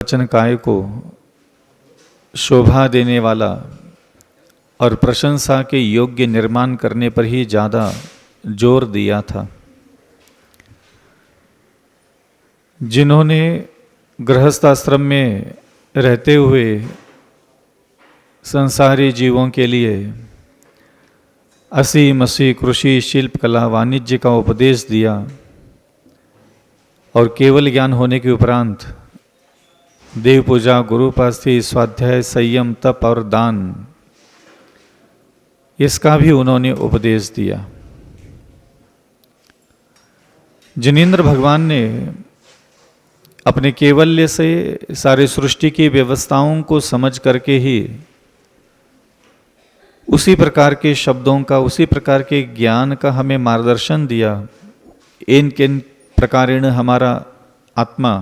वचन काय को शोभा देने वाला और प्रशंसा के योग्य निर्माण करने पर ही ज़्यादा जोर दिया था। जिन्होंने गृहस्थाश्रम में रहते हुए संसारी जीवों के लिए असी मसी कृषि शिल्प कला वाणिज्य का उपदेश दिया और केवल ज्ञान होने के उपरांत देव पूजा, गुरु उपासना, स्वाध्याय, संयम, तप और दान, इसका भी उन्होंने उपदेश दिया। जिनेंद्र भगवान ने अपने केवल्य से सारे सृष्टि की व्यवस्थाओं को समझ करके ही उसी प्रकार के शब्दों का, उसी प्रकार के ज्ञान का हमें मार्गदर्शन दिया। इन किन प्रकारेण हमारा आत्मा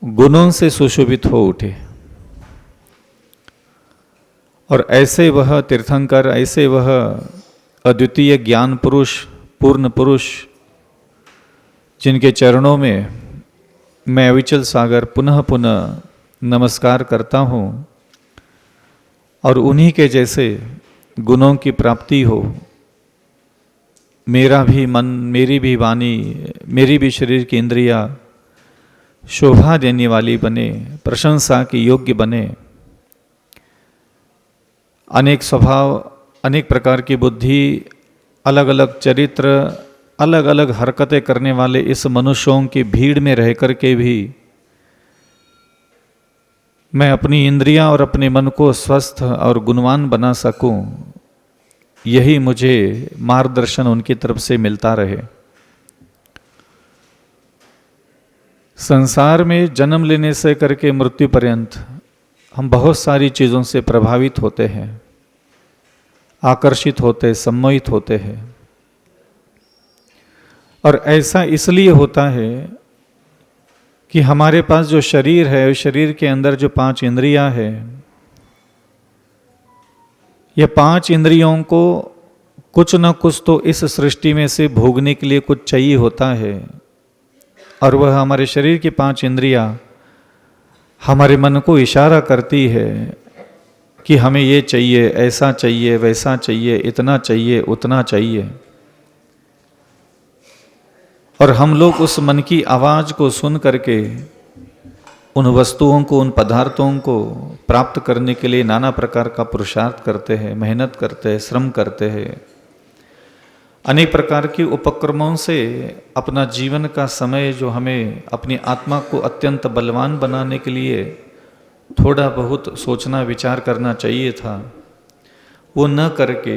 गुणों से सुशोभित हो उठे और ऐसे वह तीर्थंकर, ऐसे वह अद्वितीय ज्ञान पुरुष, पूर्ण पुरुष, जिनके चरणों में मैं अविचल सागर पुनः पुनः नमस्कार करता हूँ और उन्हीं के जैसे गुणों की प्राप्ति हो, मेरा भी मन, मेरी भी वाणी, मेरी भी शरीर की इंद्रियां शोभा देने वाली बने, प्रशंसा की योग्य बने, अनेक स्वभाव, अनेक प्रकार की बुद्धि, अलग अलग चरित्र, अलग अलग हरकतें करने वाले इस मनुष्यों की भीड़ में रह कर के भी मैं अपनी इंद्रियां और अपने मन को स्वस्थ और गुणवान बना सकूं, यही मुझे मार्गदर्शन उनकी तरफ से मिलता रहे। संसार में जन्म लेने से करके मृत्यु पर्यंत हम बहुत सारी चीज़ों से प्रभावित होते हैं, आकर्षित होते, सम्मोहित होते हैं। और ऐसा इसलिए होता है कि हमारे पास जो शरीर है, उस शरीर के अंदर जो 5 इंद्रियां हैं, ये 5 इंद्रियों को कुछ न कुछ तो इस सृष्टि में से भोगने के लिए कुछ चाहिए होता है। और वह हमारे शरीर की 5 इंद्रियां हमारे मन को इशारा करती है कि हमें ये चाहिए, ऐसा चाहिए, वैसा चाहिए, इतना चाहिए, उतना चाहिए। और हम लोग उस मन की आवाज़ को सुन करके उन वस्तुओं को, उन पदार्थों को प्राप्त करने के लिए नाना प्रकार का पुरुषार्थ करते हैं, मेहनत करते हैं, श्रम करते हैं। अनेक प्रकार के उपक्रमों से अपना जीवन का समय, जो हमें अपनी आत्मा को अत्यंत बलवान बनाने के लिए थोड़ा बहुत सोचना विचार करना चाहिए था, वो न करके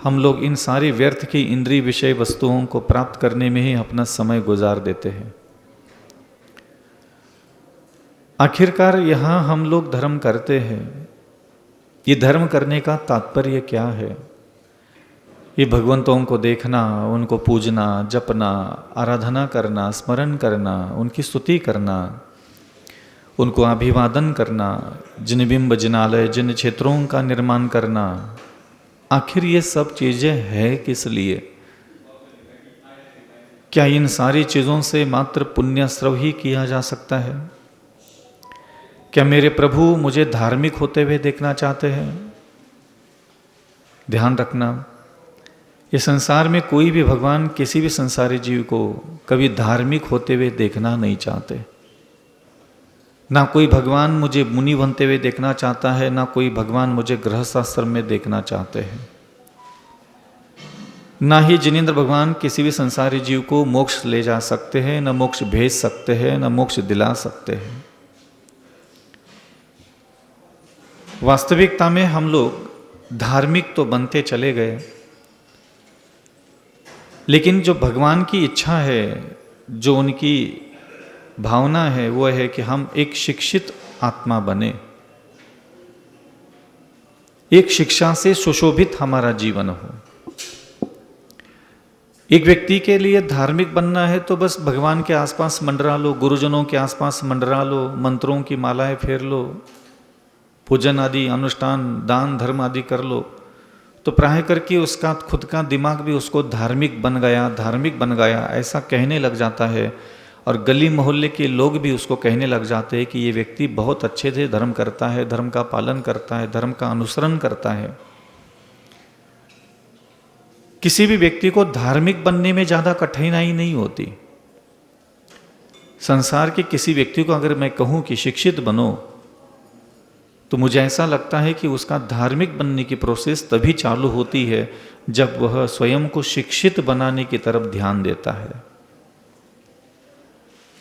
हम लोग इन सारी व्यर्थ की इंद्रिय विषय वस्तुओं को प्राप्त करने में ही अपना समय गुजार देते हैं। आखिरकार यहाँ हम लोग धर्म करते हैं, ये धर्म करने का तात्पर्य क्या है? ये भगवंतों को देखना, उनको पूजना, जपना, आराधना करना, स्मरण करना, उनकी स्तुति करना, उनको अभिवादन करना, जिन बिंब जिनालय, जिन क्षेत्रों का निर्माण करना, आखिर ये सब चीज़ें हैं किस लिए? क्या इन सारी चीज़ों से मात्र पुण्यश्रव ही किया जा सकता है? क्या मेरे प्रभु मुझे धार्मिक होते हुए देखना चाहते हैं? ध्यान रखना, ये संसार में कोई भी भगवान किसी भी संसारी जीव को कभी धार्मिक होते हुए देखना नहीं चाहते। ना कोई भगवान मुझे मुनि बनते हुए देखना चाहता है, ना कोई भगवान मुझे गृहस्थाश्रम में देखना चाहते हैं। ना ही जिनेंद्र भगवान किसी भी संसारी जीव को मोक्ष ले जा सकते हैं, ना मोक्ष भेज सकते हैं, ना मोक्ष दिला सकते हैं। वास्तविकता में हम लोग धार्मिक तो बनते चले गए, लेकिन जो भगवान की इच्छा है, जो उनकी भावना है, वो है कि हम एक शिक्षित आत्मा बने, एक शिक्षा से सुशोभित हमारा जीवन हो। एक व्यक्ति के लिए धार्मिक बनना है तो बस भगवान के आसपास मंडरा लो, गुरुजनों के आसपास मंडरा लो, मंत्रों की मालाएं फेर लो, पूजन आदि अनुष्ठान, दान धर्म आदि कर लो, तो प्राय करके उसका खुद का दिमाग भी उसको धार्मिक बन गया, धार्मिक बन गया, ऐसा कहने लग जाता है। और गली मोहल्ले के लोग भी उसको कहने लग जाते हैं कि ये व्यक्ति बहुत अच्छे से धर्म करता है, धर्म का पालन करता है, धर्म का अनुसरण करता है। किसी भी व्यक्ति को धार्मिक बनने में ज़्यादा कठिनाई नहीं होती। संसार के किसी व्यक्ति को अगर मैं कहूँ कि शिक्षित बनो, तो मुझे ऐसा लगता है कि उसका धार्मिक बनने की प्रोसेस तभी चालू होती है जब वह स्वयं को शिक्षित बनाने की तरफ ध्यान देता है।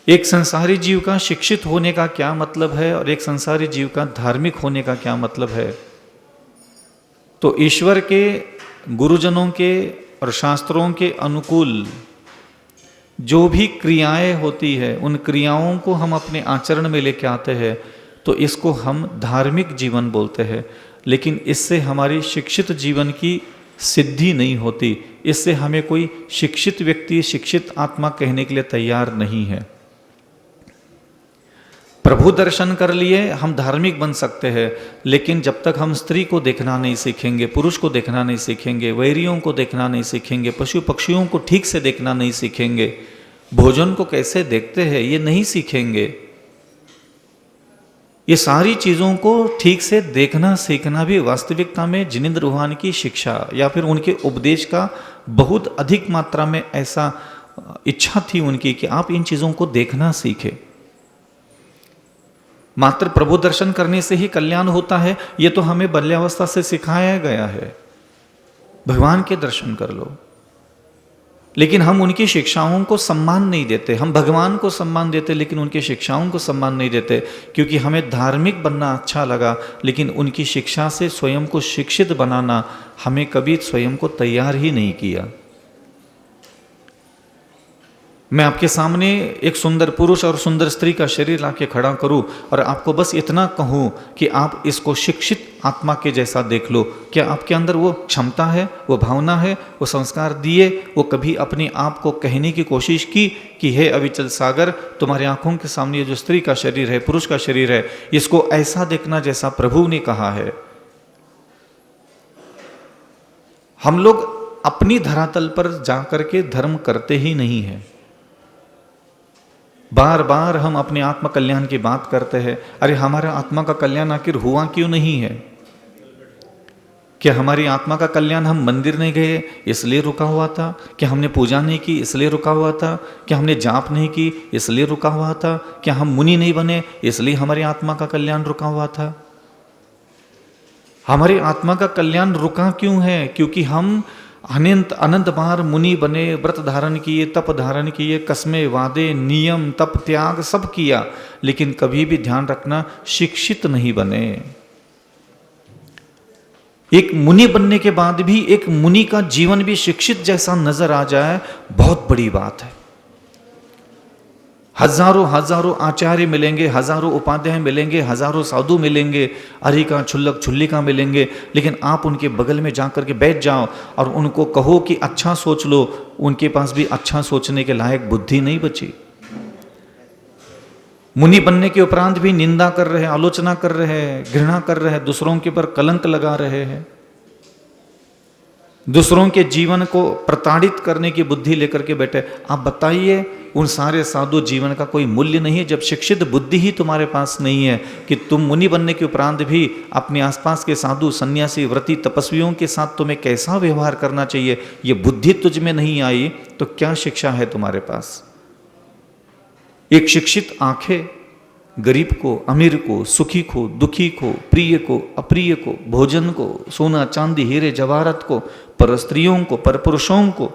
एक संसारी जीव का शिक्षित होने का क्या मतलब है और एक संसारी जीव का धार्मिक होने का क्या मतलब है? तो ईश्वर के, गुरुजनों के और शास्त्रों के अनुकूल जो भी क्रियाएं होती है, उन क्रियाओं को हम अपने आचरण में लेके आते हैं, तो इसको हम धार्मिक जीवन बोलते हैं। लेकिन इससे हमारी शिक्षित जीवन की सिद्धि नहीं होती। इससे हमें कोई शिक्षित व्यक्ति, शिक्षित आत्मा कहने के लिए तैयार नहीं है। प्रभु दर्शन कर लिए हम धार्मिक बन सकते हैं, लेकिन जब तक हम स्त्री को देखना नहीं सीखेंगे, पुरुष को देखना नहीं सीखेंगे, वैरियों को देखना नहीं सीखेंगे, पशु पक्षियों को ठीक से देखना नहीं सीखेंगे, भोजन को कैसे देखते हैं ये नहीं सीखेंगे, ये सारी चीज़ों को ठीक से देखना सीखना भी वास्तविकता में जिनेंद्र रूहानी की शिक्षा या फिर उनके उपदेश का बहुत अधिक मात्रा में ऐसा इच्छा थी उनकी कि आप इन चीज़ों को देखना सीखें। मात्र प्रभु दर्शन करने से ही कल्याण होता है, ये तो हमें बाल्यावस्था से सिखाया गया है। भगवान के दर्शन कर लो, लेकिन हम उनकी शिक्षाओं को सम्मान नहीं देते। हम भगवान को सम्मान देते लेकिन उनकी शिक्षाओं को सम्मान नहीं देते, क्योंकि हमें धार्मिक बनना अच्छा लगा, लेकिन उनकी शिक्षा से स्वयं को शिक्षित बनाना हमें कभी स्वयं को तैयार ही नहीं किया। मैं आपके सामने एक सुंदर पुरुष और सुंदर स्त्री का शरीर लाके खड़ा करूं और आपको बस इतना कहूं कि आप इसको शिक्षित आत्मा के जैसा देख लो। क्या आपके अंदर वो क्षमता है, वो भावना है, वो संस्कार दिए? वो कभी अपने आप को कहने की कोशिश की कि हे अविचल सागर, तुम्हारी आंखों के सामने ये जो स्त्री का शरीर है, पुरुष का शरीर है, इसको ऐसा देखना जैसा प्रभु ने कहा है। हम लोग अपनी धरातल पर जाकर के धर्म करते ही नहीं है। बार बार हम अपने आत्मा कल्याण की बात करते हैं। अरे हमारा आत्मा का कल्याण आखिर हुआ क्यों नहीं है? क्या हमारी आत्मा का कल्याण हम मंदिर नहीं गए इसलिए रुका हुआ था? क्या हमने पूजा नहीं की इसलिए रुका हुआ था? क्या हमने जाप नहीं की इसलिए रुका हुआ था? क्या हम मुनि नहीं बने इसलिए हमारी आत्मा का कल्याण रुका हुआ था? हमारी आत्मा का कल्याण रुका क्यों है? क्योंकि हम अनंत अनंत बार मुनि बने, व्रत धारण किए, तप धारण किए, कस्में, वादे, नियम, तप, त्याग सब किया, लेकिन कभी भी ध्यान रखना शिक्षित नहीं बने। एक मुनि बनने के बाद भी एक मुनि का जीवन भी शिक्षित जैसा नजर आ जाए, बहुत बड़ी बात है। हजारों हजारों आचार्य मिलेंगे, हजारों उपाध्याय मिलेंगे, हजारों साधु मिलेंगे, अरी का छुल्लक छुल्लिका मिलेंगे, लेकिन आप उनके बगल में जाकर के बैठ जाओ और उनको कहो कि अच्छा सोच लो, उनके पास भी अच्छा सोचने के लायक बुद्धि नहीं बची। मुनि बनने के उपरांत भी निंदा कर रहे हैं, आलोचना कर रहे हैं, घृणा कर रहे हैं, दूसरों के ऊपर कलंक लगा रहे हैं, दूसरों के जीवन को प्रताड़ित करने की बुद्धि लेकर के बैठे। आप बताइए, उन सारे साधु जीवन का कोई मूल्य नहीं है जब शिक्षित बुद्धि ही तुम्हारे पास नहीं है कि तुम मुनि बनने के उपरांत भी अपने आसपास के साधु, सन्यासी, व्रती, तपस्वियों के साथ तुम्हें कैसा व्यवहार करना चाहिए ये बुद्धि तुझ में नहीं आई, तो क्या शिक्षा है तुम्हारे पास? एक शिक्षित आंखें गरीब को, अमीर को, सुखी को, दुखी को, प्रिय को, अप्रिय को, भोजन को, सोना चांदी हीरे जवाहरत को, पर स्त्रियों को, पर पुरुषों को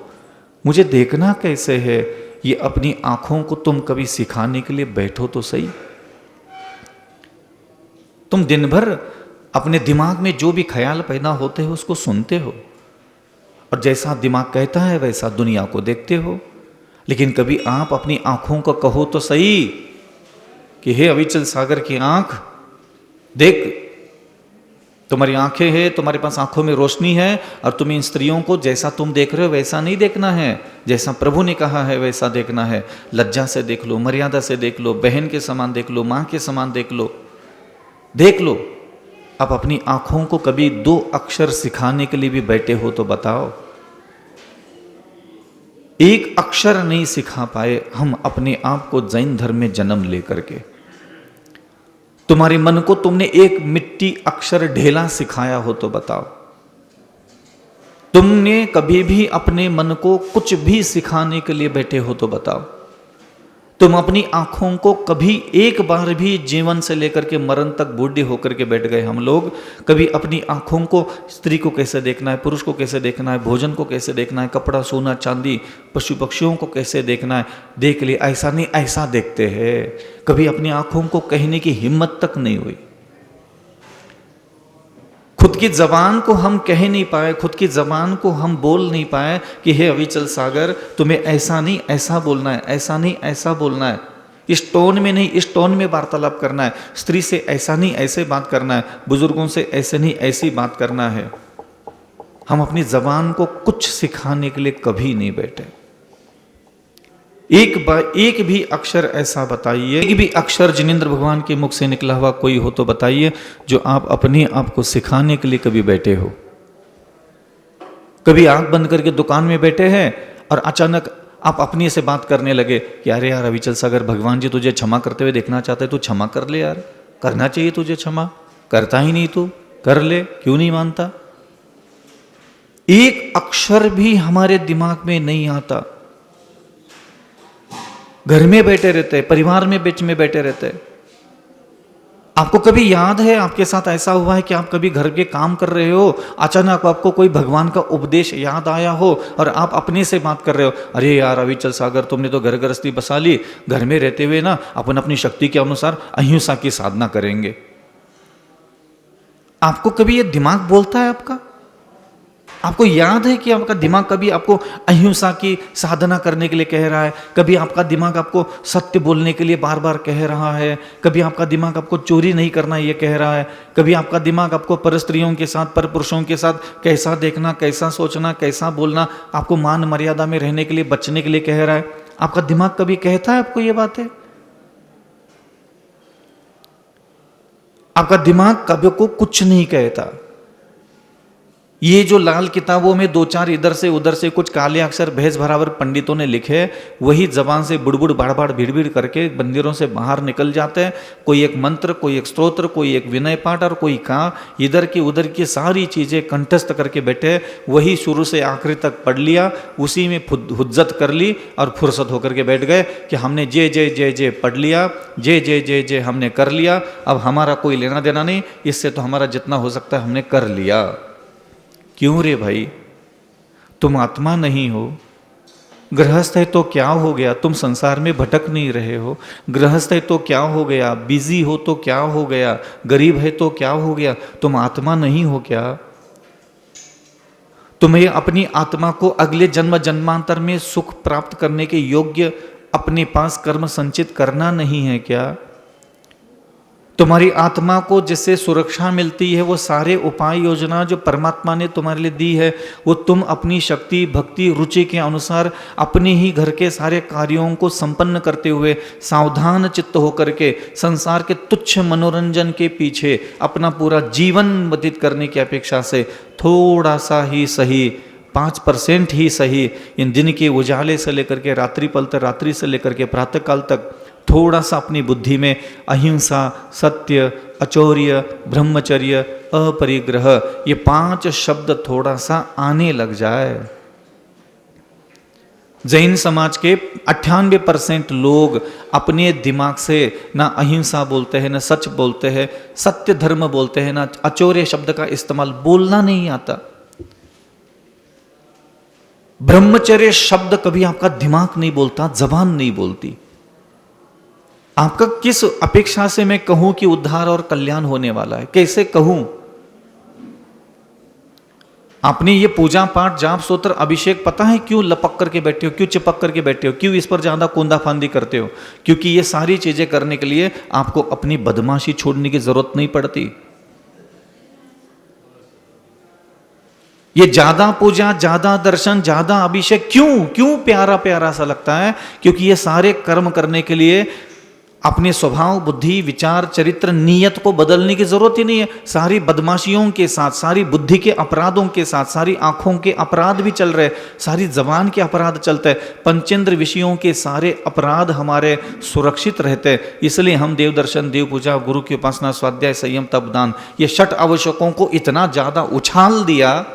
मुझे देखना कैसे है, ये अपनी आंखों को तुम कभी सिखाने के लिए बैठो तो सही। तुम दिन भर अपने दिमाग में जो भी ख्याल पैदा होते हो उसको सुनते हो और जैसा दिमाग कहता है वैसा दुनिया को देखते हो, लेकिन कभी आप अपनी आंखों को कहो तो सही कि हे अविचल सागर की आंख देख, तुम्हारी आंखें हैं, तुम्हारे पास आंखों में रोशनी है और तुम इन स्त्रियों को जैसा तुम देख रहे हो वैसा नहीं देखना है, जैसा प्रभु ने कहा है वैसा देखना है। लज्जा से देख लो, मर्यादा से देख लो, बहन के समान देख लो, माँ के समान देख लो, देख लो। अब अपनी आंखों को कभी 2 अक्षर सिखाने के लिए भी बैठे हो तो बताओ। एक अक्षर नहीं सिखा पाए हम अपने आप को जैन धर्म में जन्म लेकर के। तुम्हारे मन को तुमने एक मिट्टी अक्षर ढेला सिखाया हो तो बताओ। तुमने कभी भी अपने मन को कुछ भी सिखाने के लिए बैठे हो तो बताओ। तुम अपनी आंखों को कभी एक बार भी जीवन से लेकर के मरण तक बूढ़े होकर के बैठ गए हम लोग, कभी अपनी आंखों को स्त्री को कैसे देखना है, पुरुष को कैसे देखना है, भोजन को कैसे देखना है, कपड़ा सोना चांदी पशु पक्षियों को कैसे देखना है, देख लिए ऐसा नहीं ऐसा देखते हैं। कभी अपनी आंखों को कहने की हिम्मत तक नहीं हुई। खुद की जबान को हम कह नहीं पाए, खुद की जबान को हम बोल नहीं पाए कि हे अविचल सागर तुम्हें ऐसा नहीं ऐसा बोलना है, ऐसा नहीं ऐसा बोलना है, इस टोन में नहीं इस टोन में वार्तालाप करना है, स्त्री से ऐसा नहीं ऐसे बात करना है, बुजुर्गों से ऐसे नहीं ऐसी बात करना है। हम अपनी जबान को कुछ सिखाने के लिए कभी नहीं बैठे। एक भी अक्षर ऐसा बताइए, एक भी अक्षर जिनेंद्र भगवान के मुख से निकला हुआ कोई हो तो बताइए जो आप अपने आप को सिखाने के लिए कभी बैठे हो। कभी आंख बंद करके दुकान में बैठे हैं और अचानक आप अपनी से बात करने लगे कि अरे यार अविचल सागर भगवान जी तुझे क्षमा करते हुए देखना चाहते, तू क्षमा कर ले यार, करना चाहिए तुझे क्षमा, करता ही नहीं तू, कर ले, क्यों नहीं मानता। एक अक्षर भी हमारे दिमाग में नहीं आता। घर में बैठे रहते हैं, परिवार में बीच में बैठे रहते हैं। आपको कभी याद है आपके साथ ऐसा हुआ है कि आप कभी घर के काम कर रहे हो, अचानक आपको कोई भगवान का उपदेश याद आया हो और आप अपने से बात कर रहे हो, अरे यार अविचल सागर तुमने तो घर गृहस्थी बसा ली, घर में रहते हुए ना अपन अपनी शक्ति के अनुसार अहिंसा की साधना करेंगे। आपको कभी ये दिमाग बोलता है आपका? आपको याद है कि आपका दिमाग कभी आपको अहिंसा की साधना करने के लिए कह रहा है? कभी आपका दिमाग आपको सत्य बोलने के लिए बार बार कह रहा है? कभी आपका दिमाग आपको चोरी नहीं करना ये कह रहा है? कभी आपका दिमाग आपको पर स्त्रियों के साथ, पर पुरुषों के साथ कैसा देखना, कैसा सोचना, कैसा बोलना, आपको मान मर्यादा में रहने के लिए, बचने के लिए कह रहा है? आपका दिमाग कभी कहता है आपको ये बातें? आपका दिमाग कभी को कुछ नहीं कहता। ये जो लाल किताबों में दो चार इधर से उधर से कुछ काले अक्षर भैंस बराबर पंडितों ने लिखे, वही जबान से बुड़बुड़ बाड़ भीड़ करके मंदिरों से बाहर निकल जाते हैं। कोई एक मंत्र, कोई एक स्तोत्र, कोई एक विनय पाठ और कोई का इधर की उधर की सारी चीजें कंठस्थ करके बैठे, वही शुरू से आखिरी तक पढ़ लिया, उसी में हुज्जत कर ली और फुर्सत होकर के बैठ गए कि हमने जय जय जय जय पढ़ लिया, जय जय जय जय हमने कर लिया, अब हमारा कोई लेना देना नहीं, इससे तो हमारा जितना हो सकता है हमने कर लिया। क्यों रे भाई, तुम आत्मा नहीं हो। गृहस्थ है तो क्या हो गया, तुम संसार में भटक नहीं रहे हो। गृहस्थ है तो क्या हो गया, बिजी हो तो क्या हो गया, गरीब है तो क्या हो गया, तुम आत्मा नहीं हो क्या? तुम्हें अपनी आत्मा को अगले जन्म जन्मांतर में सुख प्राप्त करने के योग्य अपने पास कर्म संचित करना नहीं है क्या? तुम्हारी आत्मा को जिससे सुरक्षा मिलती है, वो सारे उपाय योजना जो परमात्मा ने तुम्हारे लिए दी है, वो तुम अपनी शक्ति भक्ति रुचि के अनुसार अपने ही घर के सारे कार्यों को संपन्न करते हुए सावधान चित्त होकर के संसार के तुच्छ मनोरंजन के पीछे अपना पूरा जीवन व्यतीत करने की अपेक्षा से थोड़ा सा ही सही, 5% ही सही, इन दिन के उजाले से लेकर के रात्रिपल तक, रात्रि से लेकर के प्रातःकाल तक थोड़ा सा अपनी बुद्धि में अहिंसा, सत्य, अचौर्य, ब्रह्मचर्य, अपरिग्रह, ये 5 शब्द थोड़ा सा आने लग जाए। जैन समाज के 98% लोग अपने दिमाग से ना अहिंसा बोलते हैं, ना सच बोलते हैं, सत्य धर्म बोलते हैं, ना अचौर्य शब्द का इस्तेमाल, बोलना नहीं आता। ब्रह्मचर्य शब्द कभी आपका दिमाग नहीं बोलता, जबान नहीं बोलती। आपका किस अपेक्षा से मैं कहूं कि उद्धार और कल्याण होने वाला है, कैसे कहूं? आपने ये पूजा पाठ जाप स्तोत्र अभिषेक पता है क्यों लपक करके बैठे हो, क्यों चिपक करके बैठे हो, क्यों इस पर ज्यादा कोंदा फांदी करते हो? क्योंकि ये सारी चीजें करने के लिए आपको अपनी बदमाशी छोड़ने की जरूरत नहीं पड़ती। ये ज्यादा पूजा, ज्यादा दर्शन, ज्यादा अभिषेक क्यों प्यारा प्यारा सा लगता है? क्योंकि ये सारे कर्म करने के लिए अपने स्वभाव, बुद्धि, विचार, चरित्र, नीयत को बदलने की जरूरत ही नहीं है। सारी बदमाशियों के साथ, सारी बुद्धि के अपराधों के साथ, सारी आंखों के अपराध भी चल रहे, सारी जबान के अपराध चलते हैं, पंचेंद्र विषयों के सारे अपराध हमारे सुरक्षित रहते। इसलिए हम देव दर्शन, देव पूजा, गुरु की उपासना, स्वाध्याय, संयम, तप, दान, ये 6 आवश्यकों को इतना ज्यादा उछाल दिया,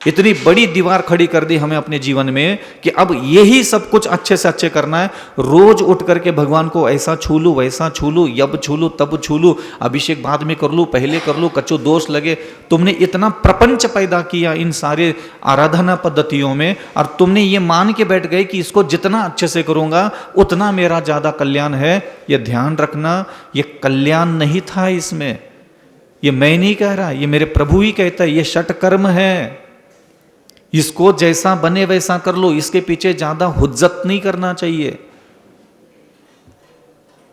इतनी बड़ी दीवार खड़ी कर दी हमें अपने जीवन में कि अब यही सब कुछ अच्छे से अच्छे करना है। रोज उठ करके भगवान को ऐसा छू लूं, वैसा छू लूं, यब छू लूं, तब छू लूं, अभिषेक बाद में कर लूं, पहले कर लूं, कच्चो दोष लगे। तुमने इतना प्रपंच पैदा किया इन सारे आराधना पद्धतियों में, और तुमने ये मान के बैठ गए कि इसको जितना अच्छे से करूंगा उतना मेरा ज्यादा कल्याण है। ये ध्यान रखना, ये कल्याण नहीं था इसमें, ये मैं नहीं कह रहा, ये मेरे प्रभु ही कहता है, ये षटकर्म है। इसको जैसा बने वैसा कर लो, इसके पीछे ज्यादा हुज्जत नहीं करना चाहिए।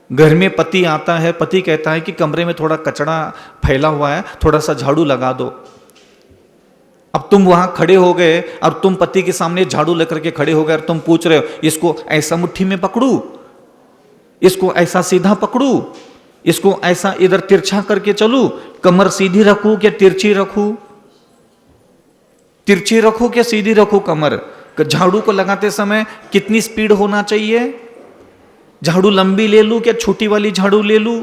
घर में पति आता है, पति कहता है कि कमरे में थोड़ा कचरा फैला हुआ है, थोड़ा सा झाड़ू लगा दो। अब तुम वहां खड़े हो गए और तुम पति के सामने झाड़ू लेकर के खड़े हो गए और तुम पूछ रहे हो, इसको ऐसा मुट्ठी में पकड़ू, इसको ऐसा सीधा पकड़ू, इसको ऐसा इधर तिरछा करके चलू, कमर सीधी रखू क्या तिरछी रखू, तिरछी रखो क्या सीधी रखो कमर। झाड़ू को लगाते समय कितनी स्पीड होना चाहिए, झाड़ू लंबी ले लूं क्या छोटी वाली झाड़ू ले लूं।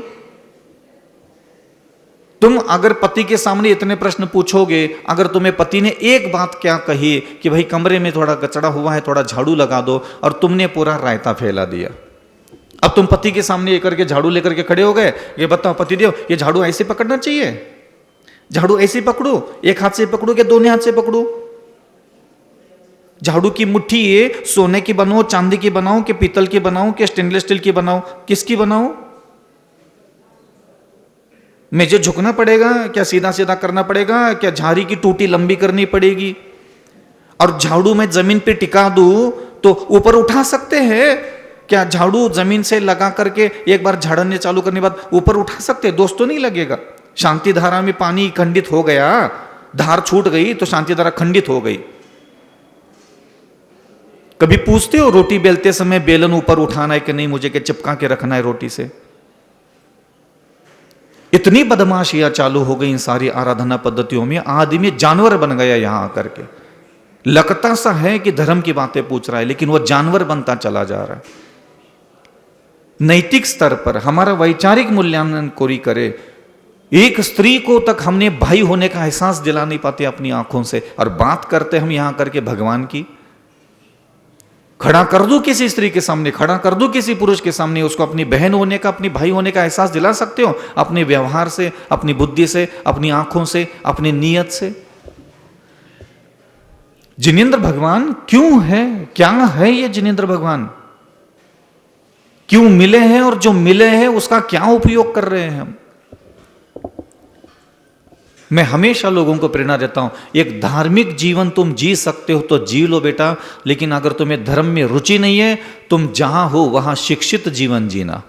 तुम अगर पति के सामने इतने प्रश्न पूछोगे, अगर तुम्हें पति ने एक बात क्या कही कि भाई कमरे में थोड़ा कचरा हुआ है, थोड़ा झाड़ू लगा दो, और तुमने पूरा रायता फैला दिया। अब तुम पति के सामने ये करके झाड़ू लेकर के खड़े हो गए, ये बताओ पति देव, ये झाड़ू ऐसे पकड़ना चाहिए, झाड़ू ऐसे पकड़ो, एक हाथ से पकड़ो क्या दोनों हाथ से पकड़ो। झाड़ू की मुट्ठी ये सोने की बनाओ, चांदी की बनाओ, कि पीतल की बनाओ, कि स्टेनलेस स्टील की बनाओ, किसकी बनाओ। मुझे झुकना पड़ेगा क्या, सीधा सीधा करना पड़ेगा क्या, झाड़ी की टूटी लंबी करनी पड़ेगी। और झाड़ू में जमीन पे टिका दूं तो ऊपर उठा सकते हैं क्या, झाड़ू जमीन से लगा करके एक बार झाड़ने चालू करने के बाद ऊपर उठा सकते हैं, दोस्तों नहीं लगेगा। शांति धारा में पानी खंडित हो गया, धार छूट गई तो शांति धारा खंडित हो गई। कभी पूछते हो रोटी बेलते समय बेलन ऊपर उठाना है कि नहीं, मुझे क्या चिपका के रखना है रोटी से। इतनी बदमाशियां चालू हो गई इन सारी आराधना पद्धतियों में, आदमी जानवर बन गया यहां आकर के। लगता सा है कि धर्म की बातें पूछ रहा है, लेकिन वह जानवर बनता चला जा रहा है। नैतिक स्तर पर हमारा वैचारिक मूल्यांकन कोई करे, एक स्त्री को तक हमने भाई होने का एहसास दिला नहीं पाते अपनी आंखों से, और बात करते हम यहां करके भगवान की। खड़ा कर दो किसी स्त्री के सामने, खड़ा कर दो किसी पुरुष के सामने, उसको अपनी बहन होने का, अपनी भाई होने का एहसास दिला सकते हो अपने व्यवहार से, अपनी बुद्धि से, अपनी आंखों से, अपनी नीयत से। जिनेंद्र भगवान क्यों है, क्या है ये जिनेंद्र भगवान, क्यों मिले हैं, और जो मिले हैं उसका क्या उपयोग कर रहे हैं हम। मैं हमेशा लोगों को प्रेरणा देता हूं, एक धार्मिक जीवन तुम जी सकते हो तो जी लो बेटा, लेकिन अगर तुम्हें धर्म में रुचि नहीं है, तुम जहां हो वहां शिक्षित जीवन जीना।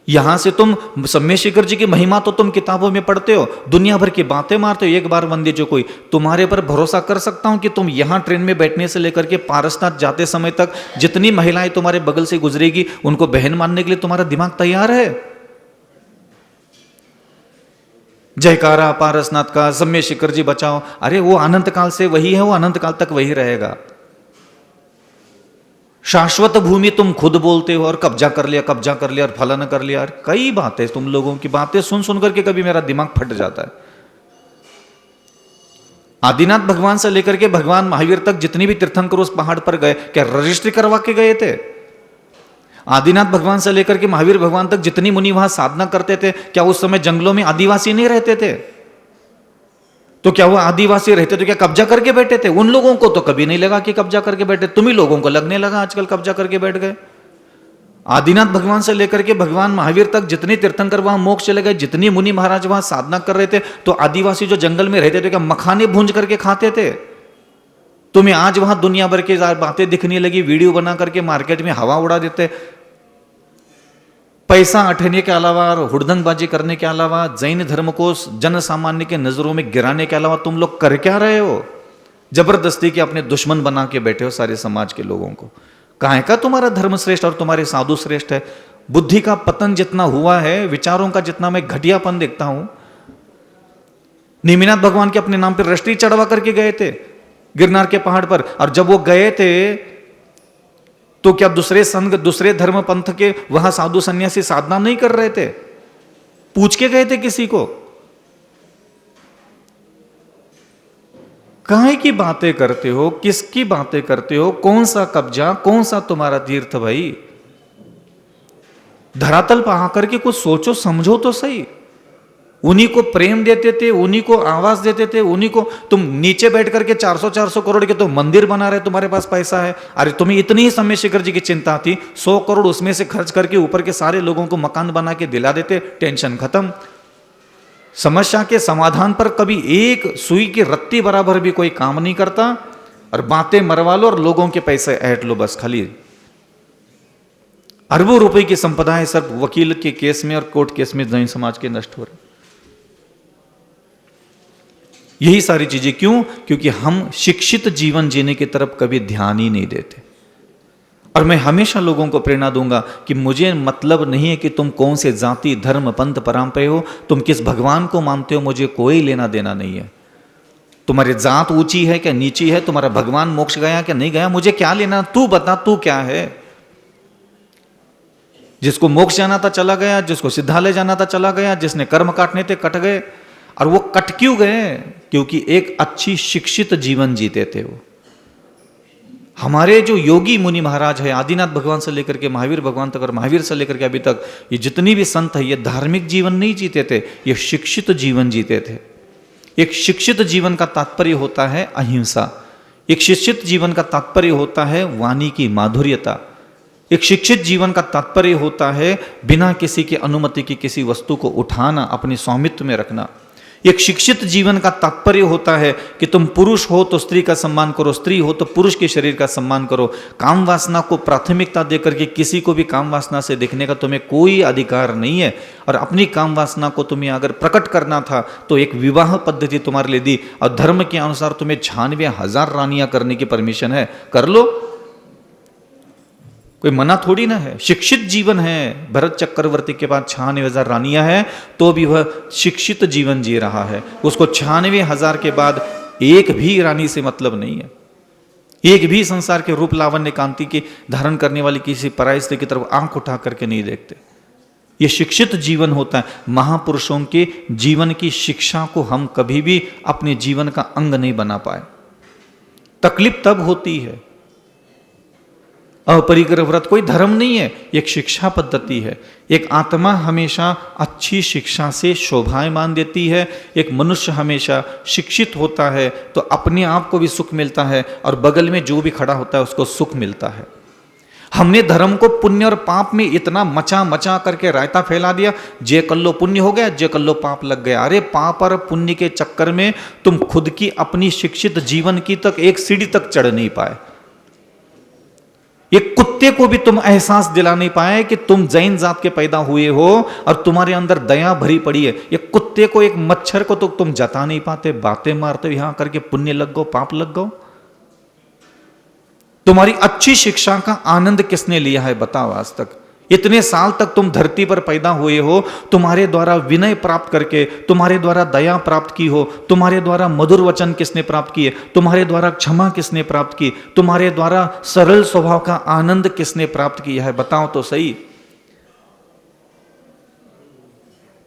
यहां से तुम सम्मेशिखर जी की महिमा तो तुम किताबों में पढ़ते हो, दुनिया भर की बातें मारते हो, एक बार वंदे जो कोई तुम्हारे पर भरोसा कर सकता हूं कि तुम यहां ट्रेन में बैठने से लेकर के पारसनाथ जाते समय तक जितनी महिलाएं तुम्हारे बगल से गुजरेगी उनको बहन मानने के लिए तुम्हारा दिमाग तैयार है। जयकारा पारसनाथ का, सम्मेशिखर जी बचाओ, अरे वो अनंत काल से वही है, वो अनंत काल तक वही रहेगा। शाश्वत भूमि तुम खुद बोलते हो, और कब्जा कर लिया, कब्जा कर लिया, और फलन कर लिया। कई बातें, तुम लोगों की बातें सुन सुन करके कभी मेरा दिमाग फट जाता है। आदिनाथ भगवान से लेकर के भगवान महावीर तक जितनी भी तीर्थंकर उस पहाड़ पर गए, क्या रजिस्ट्री करवा के गए थे? आदिनाथ भगवान से लेकर के महावीर भगवान तक जितनी मुनि वहां साधना करते थे, क्या उस समय जंगलों में आदिवासी नहीं रहते थे? तो क्या वो आदिवासी रहते तो क्या कब्जा करके बैठे थे? उन लोगों को तो कभी नहीं लगा कि कब्जा करके बैठे, तुम ही लोगों को लगने लगा आजकल कब्जा करके बैठ गए। आदिनाथ भगवान से लेकर के भगवान महावीर तक जितने तीर्थंकर वहां मोक्ष चले गए, जितनी मुनि महाराज वहां साधना कर रहे थे, तो आदिवासी जो जंगल में रहते थे क्या मखाने भूंज करके खाते थे? तुम्हें आज वहां दुनिया भर की बातें दिखने लगी, वीडियो बना करके मार्केट में हवा उड़ा देते। पैसा अठने के अलावा और हुड़दंगबाजी करने के अलावा, जैन धर्म को जन सामान्य के नजरों में गिराने के अलावा तुम लोग कर क्या रहे हो? जबरदस्ती के अपने दुश्मन बना के बैठे हो सारे समाज के लोगों को। काहे का तुम्हारा धर्म श्रेष्ठ और तुम्हारे साधु श्रेष्ठ है? बुद्धि का पतन जितना हुआ है, विचारों का जितना मैं घटियापन देखता हूं। नेमिनाथ भगवान के अपने नाम पर रष्टि चढ़वा करके गए थे गिरनार के पहाड़ पर, और जब वो गए थे तो क्या दूसरे संघ, दूसरे धर्म पंथ के वहां साधु सन्यासी साधना नहीं कर रहे थे? पूछ के गए थे किसी को? काहे की बातें करते हो? किसकी बातें करते हो? कौन सा कब्जा, कौन सा तुम्हारा तीर्थ? भाई धरातल पर आकर के कुछ सोचो समझो तो सही। उन्हीं को प्रेम देते थे, उन्हीं को आवाज देते थे, उन्हीं को तुम नीचे बैठ करके 400 करोड़ के तो मंदिर बना रहे, तुम्हारे पास पैसा है। अरे तुम्हें इतनी ही चंद्रशेखर जी की चिंता थी, 100 करोड़ उसमें से खर्च करके ऊपर के सारे लोगों को मकान बना के दिला देते, टेंशन खत्म। समस्या के समाधान पर कभी एक सुई की रत्ती बराबर भी कोई काम नहीं करता, और बातें मरवा लो और लोगों के पैसे ऐंठ लो बस। खाली अरबों रुपए की संपदा है सब वकील के केस में और कोर्ट केस में जैन समाज के नष्ट हो रहे। यही सारी चीजें क्यों? क्योंकि हम शिक्षित जीवन जीने की तरफ कभी ध्यान ही नहीं देते। और मैं हमेशा लोगों को प्रेरणा दूंगा कि मुझे मतलब नहीं है कि तुम कौन से जाति, धर्म, पंथ, परंपरा हो, तुम किस भगवान को मानते हो, मुझे कोई लेना देना नहीं है। तुम्हारी जात ऊंची है क्या नीची है, तुम्हारा भगवान मोक्ष गया क्या नहीं गया, मुझे क्या लेना? तू बता तू क्या है। जिसको मोक्ष जाना था चला गया, जिसको सिद्धालय जाना था चला गया, जिसने कर्म काटने थे कट गए। और वो कट क्यों गए? क्योंकि एक अच्छी शिक्षित जीवन जीते थे वो। हमारे जो योगी मुनि महाराज है, आदिनाथ भगवान से लेकर के महावीर भगवान तक और महावीर से लेकर के अभी तक, ये जितनी भी संत है, ये धार्मिक जीवन नहीं जीते थे, ये शिक्षित जीवन जीते थे। एक शिक्षित जीवन का तात्पर्य होता है अहिंसा। एक शिक्षित जीवन का तात्पर्य होता है वाणी की माधुर्यता। एक शिक्षित जीवन का तात्पर्य होता है बिना किसी की अनुमति की किसी वस्तु को उठाना, अपने स्वामित्व में रखना। एक शिक्षित जीवन का तात्पर्य होता है कि तुम पुरुष हो तो स्त्री का सम्मान करो, स्त्री हो तो पुरुष के शरीर का सम्मान करो। काम वासना को प्राथमिकता देकर के किसी को भी काम वासना से देखने का तुम्हें कोई अधिकार नहीं है। और अपनी काम वासना को तुम्हें अगर प्रकट करना था तो एक विवाह पद्धति तुम्हारे लिए दी, और धर्म के अनुसार तुम्हें 96,000 रानियां करने की परमिशन है, कर लो, कोई मना थोड़ी ना है। शिक्षित जीवन है। भरत चक्रवर्ती के पास 96,000 रानियां हैं तो भी वह शिक्षित जीवन जी रहा है। उसको 96,000 के बाद एक भी रानी से मतलब नहीं है। एक भी संसार के रूप लावण्य कांति के धारण करने वाली किसी पराई स्त्री की तरफ आंख उठा करके नहीं देखते। यह शिक्षित जीवन होता है। महापुरुषों के जीवन की शिक्षा को हम कभी भी अपने जीवन का अंग नहीं बना पाए। तकलीफ तब होती है। अपरिग्रह व्रत कोई धर्म नहीं है, एक शिक्षा पद्धति है। एक आत्मा हमेशा अच्छी शिक्षा से शोभायमान देती है। एक मनुष्य हमेशा शिक्षित होता है तो अपने आप को भी सुख मिलता है और बगल में जो भी खड़ा होता है उसको सुख मिलता है। हमने धर्म को पुण्य और पाप में इतना मचा मचा करके रायता फैला दिया, जे कर लो पुण्य हो गया, जे कर लो पाप लग गया। अरे पाप और पुण्य के चक्कर में तुम खुद की अपनी शिक्षित जीवन की तक एक सीढ़ी तक चढ़ नहीं पाए। एक कुत्ते को भी तुम एहसास दिला नहीं पाए कि तुम जैन जात के पैदा हुए हो और तुम्हारे अंदर दया भरी पड़ी है। एक कुत्ते को, एक मच्छर को तो तुम जता नहीं पाते, बातें मारते यहां करके पुण्य लग गो, पाप लग गो। तुम्हारी अच्छी शिक्षा का आनंद किसने लिया है बताओ आज तक? इतने साल तक तुम धरती पर पैदा हुए हो, तुम्हारे द्वारा विनय प्राप्त करके, तुम्हारे द्वारा दया प्राप्त की हो, तुम्हारे द्वारा मधुर वचन किसने प्राप्त किए, तुम्हारे द्वारा क्षमा किसने प्राप्त की, तुम्हारे द्वारा सरल स्वभाव का आनंद किसने प्राप्त किया है बताओ तो सही।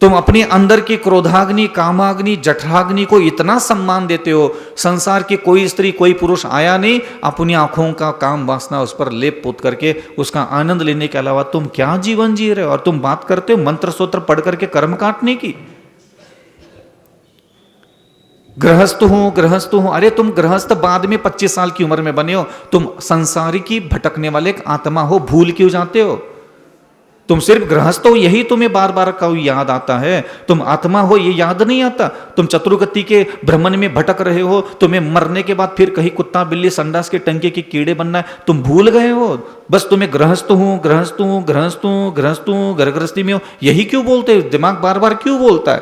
तुम अपने अंदर की क्रोधाग्नि, कामाग्नि, जठराग्नि को इतना सम्मान देते हो। संसार की कोई स्त्री, कोई पुरुष आया नहीं, अपनी आंखों का काम वासना उस पर लेप पोत करके उसका आनंद लेने के अलावा तुम क्या जीवन जी रहे हो? और तुम बात करते हो मंत्र सूत्र पढ़ करके कर्म काटने की। गृहस्थ हूं, गृहस्थ हूं। अरे तुम गृहस्थ बाद में 25 साल की उम्र में बने हो। तुम संसारी की भटकने वाले एक आत्मा हो, भूल क्यों जाते हो? तुम सिर्फ गृहस्थ हो यही तुम्हें बार बार का याद आता है, तुम आत्मा हो ये याद नहीं आता। तुम चतुर्गति के भ्रमण में भटक रहे हो, तुम्हें मरने के बाद फिर कहीं कुत्ता बिल्ली संडास के टंके के कीड़े बनना है, तुम भूल गए हो। बस तुम्हें गृहस्थ हूं, गृहस्थ हूं, गृहस्थ हूं, गृहस्थ हूं, घर गृहस्थी में हो, यही क्यों बोलते हो? दिमाग बार बार क्यों बोलता है?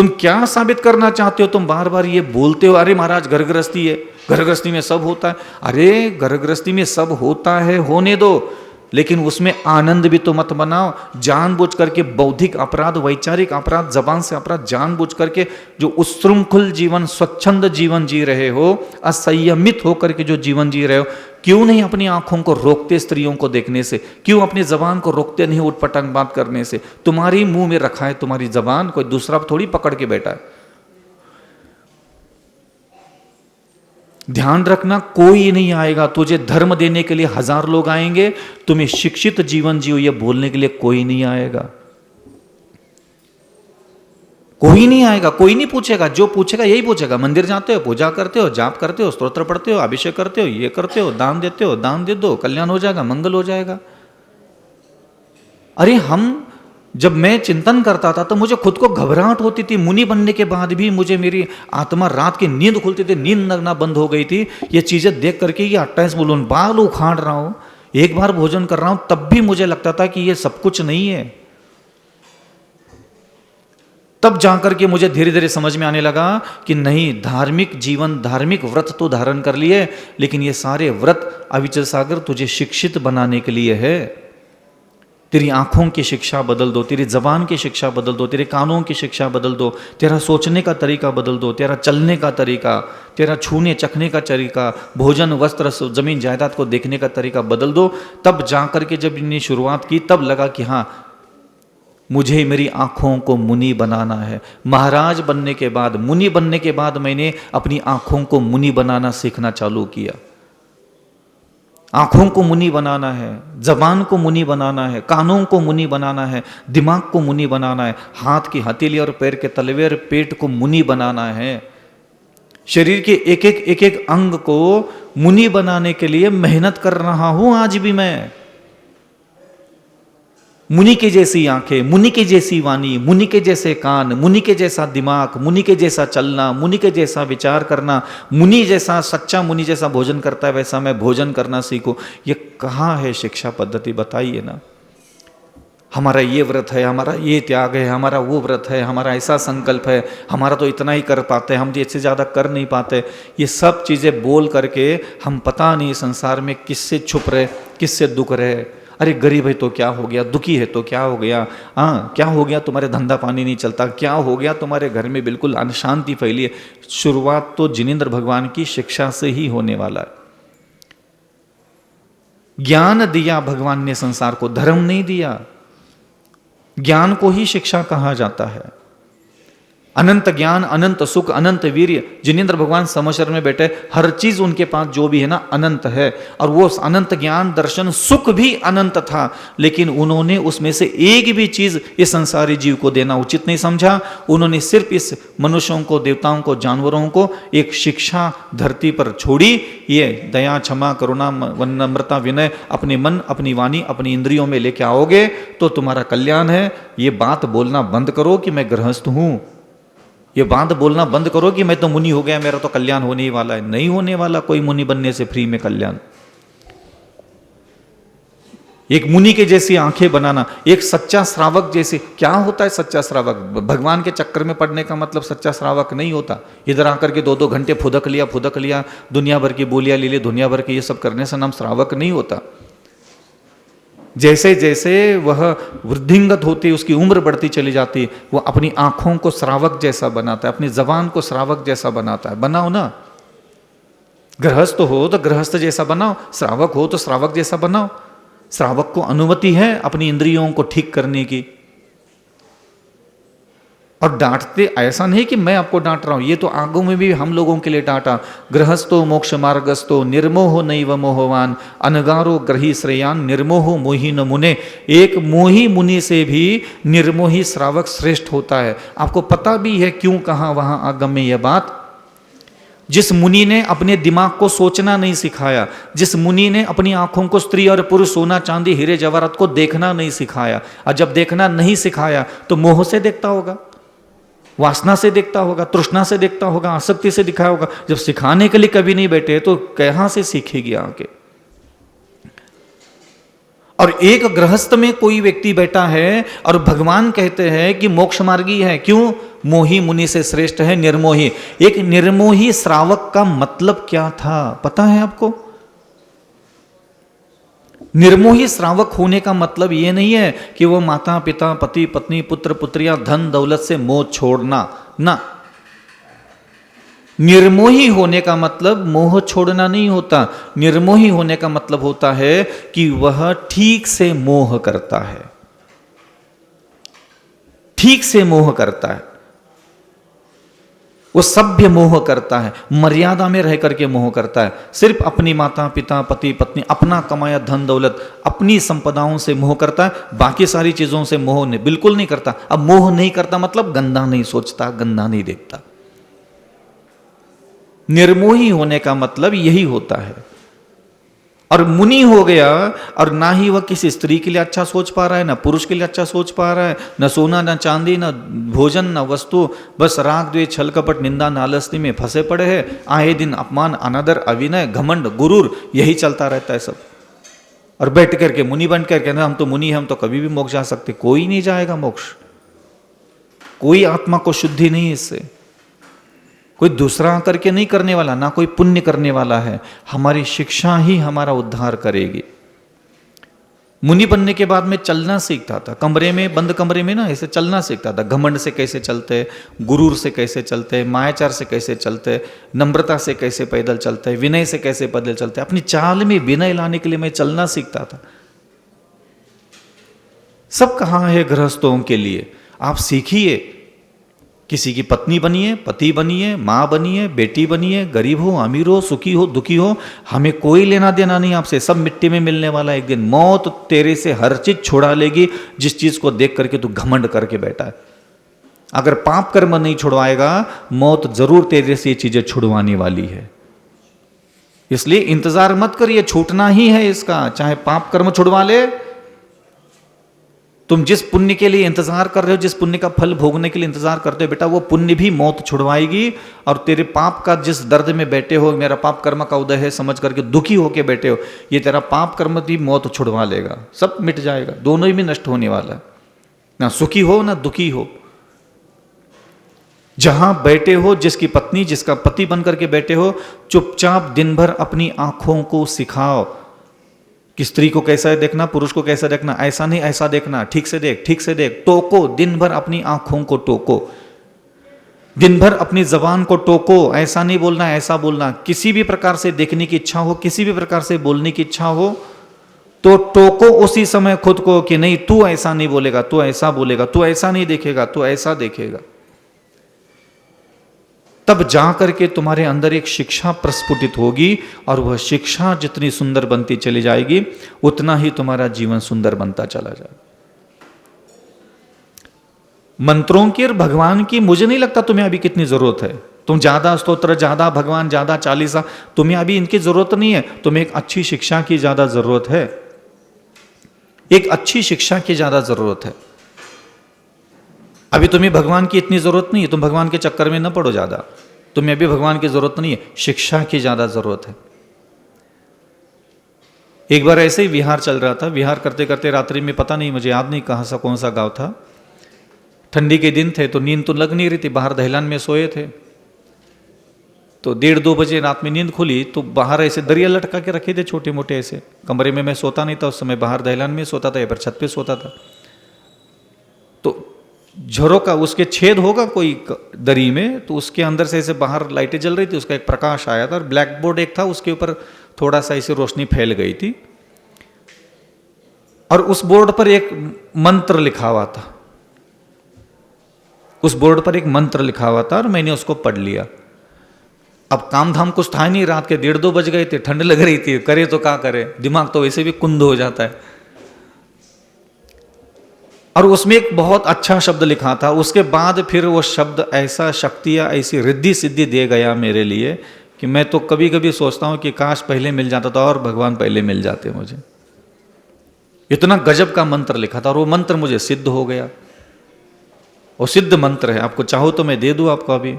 तुम क्या साबित करना चाहते हो? तुम बार बार ये बोलते हो, अरे महाराज घर गृहस्थी है, घर गृहस्थी में सब होता है। अरे घर गृहस्थी में सब होता है, होने दो, लेकिन उसमें आनंद भी तो मत बनाओ। जानबूझ करके बौद्धिक अपराध, वैचारिक अपराध, जबान से अपराध जानबूझ करके जो उच्छृंखल जीवन, स्वच्छंद जीवन जी रहे हो, असंयमित होकर के जो जीवन जी रहे हो, क्यों नहीं अपनी आंखों को रोकते स्त्रियों को देखने से? क्यों अपनी जबान को रोकते नहीं उठपटांग बात करने से? तुम्हारी मुंह में रखा है तुम्हारी जबान, कोई दूसरा थोड़ी पकड़ के बैठा है। ध्यान रखना, कोई नहीं आएगा तुझे धर्म देने के लिए, 1000 लोग आएंगे, तुम्हें शिक्षित जीवन जियो ये बोलने के लिए कोई नहीं आएगा। कोई नहीं आएगा, कोई नहीं पूछेगा। जो पूछेगा यही पूछेगा, मंदिर जाते हो, पूजा करते हो, जाप करते हो, स्तोत्र पढ़ते हो, अभिषेक करते हो, ये करते हो, दान देते हो, दान दे दो, कल्याण हो जाएगा, मंगल हो जाएगा। अरे जब मैं चिंतन करता था तो मुझे खुद को घबराहट होती थी। मुनि बनने के बाद भी मुझे मेरी आत्मा, रात की नींद खुलती थी, नींद लगना बंद हो गई थी। ये चीजें देख करके, ये 28 बलून बाल उखाड़ रहा हूं, एक बार भोजन कर रहा हूं, तब भी मुझे लगता था कि ये सब कुछ नहीं है। तब जाकर के मुझे धीरे धीरे समझ में आने लगा कि नहीं, धार्मिक जीवन, धार्मिक व्रत तो धारण कर लिए, लेकिन ये सारे व्रत अविचल सागर तुझे शिक्षित बनाने के लिए है। तेरी आंखों की शिक्षा बदल दो, तेरी जबान की शिक्षा बदल दो, तेरे कानों की शिक्षा बदल दो, तेरा सोचने का तरीका बदल दो, तेरा चलने का तरीका, तेरा छूने चखने का तरीका, भोजन वस्त्र जमीन जायदाद को देखने का तरीका बदल दो। तब जाकर के जब इन्हें शुरुआत की, तब लगा कि हाँ, मुझे मेरी आंखों को मुनि बनाना है। महाराज बनने के बाद, मुनि बनने के बाद मैंने अपनी आंखों को मुनि बनाना सीखना चालू किया। आंखों को मुनि बनाना है, जबान को मुनि बनाना है, कानों को मुनि बनाना है, दिमाग को मुनि बनाना है, हाथ की हथेली और पैर के तलवे और पेट को मुनि बनाना है। शरीर के एक एक अंग को मुनि बनाने के लिए मेहनत कर रहा हूं आज भी मैं। मुनि के जैसी आंखें, मुनि के जैसी वाणी, मुनि के जैसे कान, मुनि के जैसा दिमाग, मुनि के जैसा चलना, मुनि के जैसा विचार करना, मुनि जैसा, सच्चा मुनि जैसा भोजन करता है वैसा मैं भोजन करना सीखूं। ये कहाँ है शिक्षा पद्धति? बताइए ना। हमारा ये व्रत है, हमारा ये त्याग है, हमारा वो व्रत है, हमारा ऐसा संकल्प है, हमारा तो इतना ही कर पाते हैं, हम तो इससे ज़्यादा कर नहीं पाते। ये सब चीज़ें बोल करके हम पता नहीं संसार में किससे छुप रहे, किससे दुख रहे। अरे गरीब है तो क्या हो गया, दुखी है तो क्या हो गया, हाँ क्या हो गया, तुम्हारे धंधा पानी नहीं चलता, क्या हो गया, तुम्हारे घर में बिल्कुल अशांति फैली है। शुरुआत तो जिनेंद्र भगवान की शिक्षा से ही होने वाला है। ज्ञान दिया भगवान ने संसार को, धर्म नहीं दिया। ज्ञान को ही शिक्षा कहा जाता है। अनंत ज्ञान, अनंत सुख, अनंत वीर्य। जिनेंद्र भगवान समशर में बैठे, हर चीज उनके पास जो भी है ना अनंत है, और वो अनंत ज्ञान, दर्शन, सुख भी अनंत था, लेकिन उन्होंने उसमें से एक भी चीज इस संसारी जीव को देना उचित नहीं समझा। उन्होंने सिर्फ इस मनुष्यों को, देवताओं को, जानवरों को एक शिक्षा धरती पर छोड़ी। ये दया, क्षमा, करुणा, नम्रता, विनय अपने मन, अपनी वाणी, अपनी इंद्रियों में लेके आओगे तो तुम्हारा कल्याण है। ये बात बोलना बंद करो कि मैं गृहस्थ हूं, ये बात बोलना बंद करो कि मैं तो मुनि हो गया, मेरा तो कल्याण होने ही वाला है। नहीं होने वाला कोई मुनि बनने से फ्री में कल्याण। एक मुनि के जैसी आंखें बनाना, एक सच्चा श्रावक जैसे। क्या होता है सच्चा श्रावक? भगवान के चक्कर में पड़ने का मतलब सच्चा श्रावक नहीं होता। इधर आकर के 2-2 घंटे फुदक लिया, दुनिया भर की बोलियां ले ली, दुनिया भर के ये सब करने से नाम श्रावक नहीं होता। जैसे जैसे वह वृद्धिंगत होती, उसकी उम्र बढ़ती चली जाती, वो अपनी आंखों को श्रावक जैसा बनाता है, अपनी जबान को श्रावक जैसा बनाता है। बनाओ ना, गृहस्थ हो तो गृहस्थ जैसा बनाओ, श्रावक हो तो श्रावक जैसा बनाओ। श्रावक को अनुमति है अपनी इंद्रियों को ठीक करने की। और डांटते ऐसा नहीं कि मैं आपको डांट रहा हूं, ये तो आगों में भी हम लोगों के लिए डांटा। गृहस्थो मोक्ष मार्गस्थो निर्मोहो नैव मोहवान अनगारो ग्रही श्रेयान निर्मोहो मोही न मुने। एक मोही मुनि से भी निर्मोही श्रावक श्रेष्ठ होता है। आपको पता भी है क्यों कहा वहां आगम में यह बात? जिस मुनि ने अपने दिमाग को सोचना नहीं सिखाया, जिस मुनि ने अपनी आंखों को स्त्री और पुरुष, सोना चांदी, हीरे जवाहरात को देखना नहीं सिखाया, और जब देखना नहीं सिखाया तो मोह से देखता होगा, वासना से देखता होगा, तृष्णा से देखता होगा, आसक्ति से दिखाया होगा। जब सिखाने के लिए कभी नहीं बैठे तो कहां से सीखेगी आके? और एक गृहस्थ में कोई व्यक्ति बैठा है और भगवान कहते हैं कि मोक्ष मार्गी है। क्यों? मोही मुनि से श्रेष्ठ है निर्मोही। एक निर्मोही श्रावक का मतलब क्या था पता है आपको? निर्मोही श्रावक होने का मतलब यह नहीं है कि वो माता पिता पति पत्नी पुत्र पुत्रियां धन दौलत से मोह छोड़ना ना। निर्मोही होने का मतलब मोह छोड़ना नहीं होता। निर्मोही होने का मतलब होता है कि वह ठीक से मोह करता है, ठीक से मोह करता है, वो सभ्य मोह करता है, मर्यादा में रह करके मोह करता है। सिर्फ अपनी माता पिता पति पत्नी अपना कमाया धन दौलत अपनी संपदाओं से मोह करता है, बाकी सारी चीजों से मोह बिल्कुल नहीं करता। अब मोह नहीं करता मतलब गंदा नहीं सोचता, गंदा नहीं देखता। निर्मोही होने का मतलब यही होता है। और मुनि हो गया और ना ही वह किसी स्त्री के लिए अच्छा सोच पा रहा है, ना पुरुष के लिए अच्छा सोच पा रहा है, न सोना न चांदी न भोजन न वस्तु, बस राग द्वेष छल कपट निंदा नालस्ती में फंसे पड़े हैं। आए दिन अपमान अनादर अविनय घमंड गुरूर यही चलता रहता है सब। और बैठ करके मुनि बन करके हम तो मुनि हैं, हम तो कभी भी मोक्ष जा सकते। कोई नहीं जाएगा मोक्ष, कोई आत्मा को शुद्धि नहीं इससे। कोई दूसरा करके नहीं करने वाला, ना कोई पुण्य करने वाला है। हमारी शिक्षा ही हमारा उद्धार करेगी। मुनि बनने के बाद में चलना सीखता था, कमरे में बंद कमरे में ना ऐसे चलना सीखता था। घमंड से कैसे चलते, गुरूर से कैसे चलते, मायाचार से कैसे चलते, नम्रता से कैसे पैदल चलते, विनय से कैसे पैदल चलते। अपनी चाल में विनय लाने के लिए मैं चलना सीखता था। सब कहाँ है गृहस्थों के लिए? आप सीखिए। किसी की पत्नी बनिए, पति बनिए, माँ बनिए, बेटी बनिए, गरीब हो अमीर हो सुखी हो दुखी हो, हमें कोई लेना देना नहीं आपसे। सब मिट्टी में मिलने वाला एक दिन। मौत तेरे से हर चीज छुड़ा लेगी जिस चीज को देख करके तू घमंड करके बैठा है। अगर पाप कर्म नहीं छुड़वाएगा, मौत जरूर तेरे से ये चीजें छुड़वाने वाली है। इसलिए इंतजार मत करिए, छूटना ही है इसका। चाहे पाप कर्म छुड़वा ले, तुम जिस पुण्य के लिए इंतजार कर रहे हो, जिस पुण्य का फल भोगने के लिए इंतजार करते हो बेटा, वो पुण्य भी मौत छुड़वाएगी। और तेरे पाप का जिस दर्द में बैठे हो, मेरा पाप कर्म का उदय है समझ करके दुखी होके बैठे हो, ये तेरा पाप कर्म भी मौत छुड़वा लेगा। सब मिट जाएगा, दोनों ही भी नष्ट होने वाला है। ना सुखी हो ना दुखी हो। जहां बैठे हो, जिसकी पत्नी जिसका पति बन करके बैठे हो, चुपचाप दिन भर अपनी आंखों को सिखाओ कि स्त्री को कैसा देखना, पुरुष को कैसा देखना। ऐसा नहीं ऐसा देखना, ठीक से देख, ठीक से देख। टोको, दिन भर अपनी आंखों को टोको, दिन भर अपनी जबान को टोको। ऐसा नहीं बोलना, ऐसा बोलना। किसी भी प्रकार से देखने की इच्छा हो, किसी भी प्रकार से बोलने की इच्छा हो तो टोको उसी समय खुद को कि नहीं तू ऐसा नहीं बोलेगा, तू ऐसा बोलेगा, तू ऐसा नहीं देखेगा, तू ऐसा देखेगा। तब जाकर के तुम्हारे अंदर एक शिक्षा प्रस्फुटित होगी और वह शिक्षा जितनी सुंदर बनती चली जाएगी उतना ही तुम्हारा जीवन सुंदर बनता चला जाएगा। मंत्रों की और भगवान की मुझे नहीं लगता तुम्हें अभी कितनी जरूरत है। तुम ज्यादा स्तोत्र, ज्यादा भगवान, ज्यादा चालीसा, तुम्हें अभी इनकी जरूरत नहीं है। तुम्हें एक अच्छी शिक्षा की ज्यादा जरूरत है। एक अच्छी शिक्षा की ज्यादा जरूरत है। अभी तुम्हें भगवान की इतनी जरूरत नहीं है, तुम भगवान के चक्कर में न पड़ो ज्यादा। तुम्हें अभी भगवान की जरूरत नहीं है, शिक्षा की ज्यादा जरूरत है। एक बार ऐसे ही विहार चल रहा था, विहार करते करते रात्रि में पता नहीं, मुझे याद नहीं कहां सा कौन सा गांव था, ठंडी के दिन थे तो नींद तो लग नहीं रही थी, बाहर दहलान में सोए थे। तो 1:30-2 बजे रात में नींद खुली तो बाहर ऐसे दरिया लटका के रखे थे छोटे मोटे ऐसे। कमरे में मैं सोता नहीं था उस समय, बाहर दहलान में सोता था या फिर छत पे सोता था। तो झरोका, उसके छेद होगा कोई दरी में, तो उसके अंदर से ऐसे बाहर लाइटें जल रही थी, उसका एक प्रकाश आया था और ब्लैक बोर्ड एक था, उसके ऊपर थोड़ा सा ऐसे रोशनी फैल गई थी और उस बोर्ड पर एक मंत्र लिखा हुआ था। उस बोर्ड पर एक मंत्र लिखा हुआ था और मैंने उसको पढ़ लिया। अब काम धाम कुछ था नहीं, रात के 1:30-2 बज गए थे, ठंड लग रही थी, करे तो क्या करे, दिमाग तो वैसे भी कुंद हो जाता है। और उसमें एक बहुत अच्छा शब्द लिखा था। उसके बाद फिर वो शब्द ऐसा शक्ति या ऐसी रिद्धि सिद्धि दे गया मेरे लिए कि मैं तो कभी कभी सोचता हूं कि काश पहले मिल जाता था और भगवान पहले मिल जाते मुझे। इतना गजब का मंत्र लिखा था और वो मंत्र मुझे सिद्ध हो गया। वो सिद्ध मंत्र है, आपको चाहो तो मैं दे दूं आपको अभी।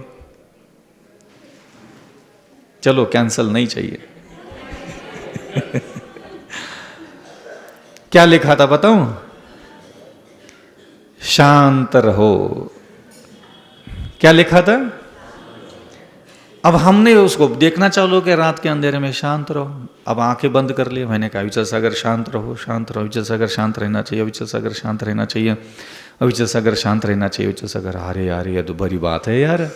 चलो कैंसल नहीं चाहिए। क्या लिखा था बताऊं? शांत रहो। क्या लिखा था? अब हमने उसको देखना चालू कि रात के अंधेरे में शांत रहो। अब आंखें बंद कर ली। मैंने कहा अविचल सागर शांत रहो, शांत रहो, अविचल सागर शांत रहना चाहिए, अविचल सागर शांत रहना चाहिए, अविचल सागर शांत रहना चाहिए, अविचल सागर। अरे यार ये तो बड़ी बात है यार।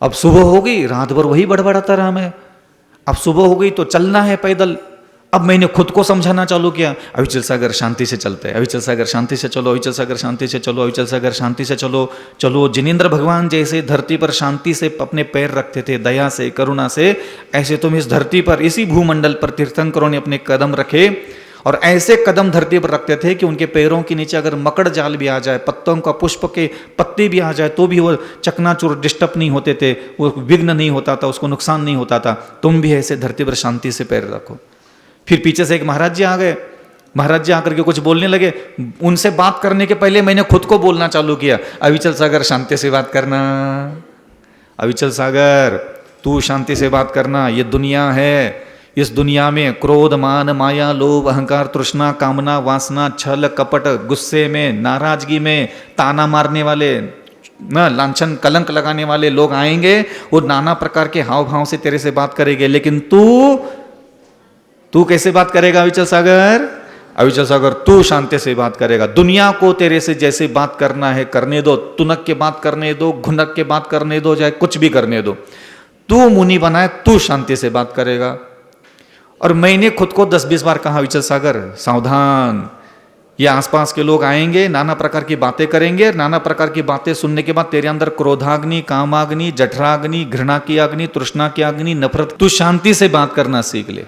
अब सुबह हो गई, रात भर वही बड़बड़ाता रहा मैं। अब सुबह हो गई तो चलना है पैदल। अब मैंने खुद को समझाना चालू किया, अविचल सागर शांति से चलते हैं, अविचल सागर शांति से चलो, अविचल सागर शांति से चलो, अविचल सागर शांति से चलो। चलो जिनेंद्र भगवान जैसे धरती पर शांति से अपने पैर रखते थे, दया से, करुणा से, ऐसे तुम इस धरती पर, इसी भूमंडल पर तीर्थंकरों ने अपने कदम रखे और ऐसे कदम धरती पर रखते थे कि उनके पैरों के नीचे अगर मकड़ जाल भी आ जाए, पत्तों का पुष्प के पत्ते भी आ जाए तो भी वो चकनाचूर डिस्टर्ब नहीं होते थे, वो विघ्न नहीं होता था, उसको नुकसान नहीं होता था। तुम भी ऐसे धरती पर शांति से पैर रखो। फिर पीछे से एक महाराज जी आ गए। महाराज जी आकर के कुछ बोलने लगे। उनसे बात करने के पहले मैंने खुद को बोलना चालू किया, अविचल सागर शांति से बात करना, अविचल सागर तू शांति से बात करना। ये दुनिया है, इस दुनिया में क्रोध, मान, माया, लोभ, अहंकार, तृष्णा, कामना, वासना, छल, कपट, गुस्से में, नाराजगी में, ताना मारने वाले, न लांछन कलंक लगाने वाले लोग आएंगे। वो नाना प्रकार के हाव भाव से तेरे से बात करेंगे, लेकिन तू कैसे बात करेगा अविचल सागर? अविचल सागर तू शांति से बात करेगा। दुनिया को तेरे से जैसे बात करना है करने दो, तुनक के बात करने दो, घुनक के बात करने दो, चाहे कुछ भी करने दो, तू मुनि बनाए, तू शांति से बात करेगा। और मैंने खुद को 10-20 बार कहा, अविचल सागर सावधान, ये आसपास के लोग आएंगे, नाना प्रकार की बातें करेंगे, नाना प्रकार की बातें सुनने के बाद तेरे अंदर क्रोधाग्नि, कामाग्नि, जठराग्नि, घृणा की अग्नि, तृष्णा की अग्नि, नफरत, तू शांति से बात करना सीख ले।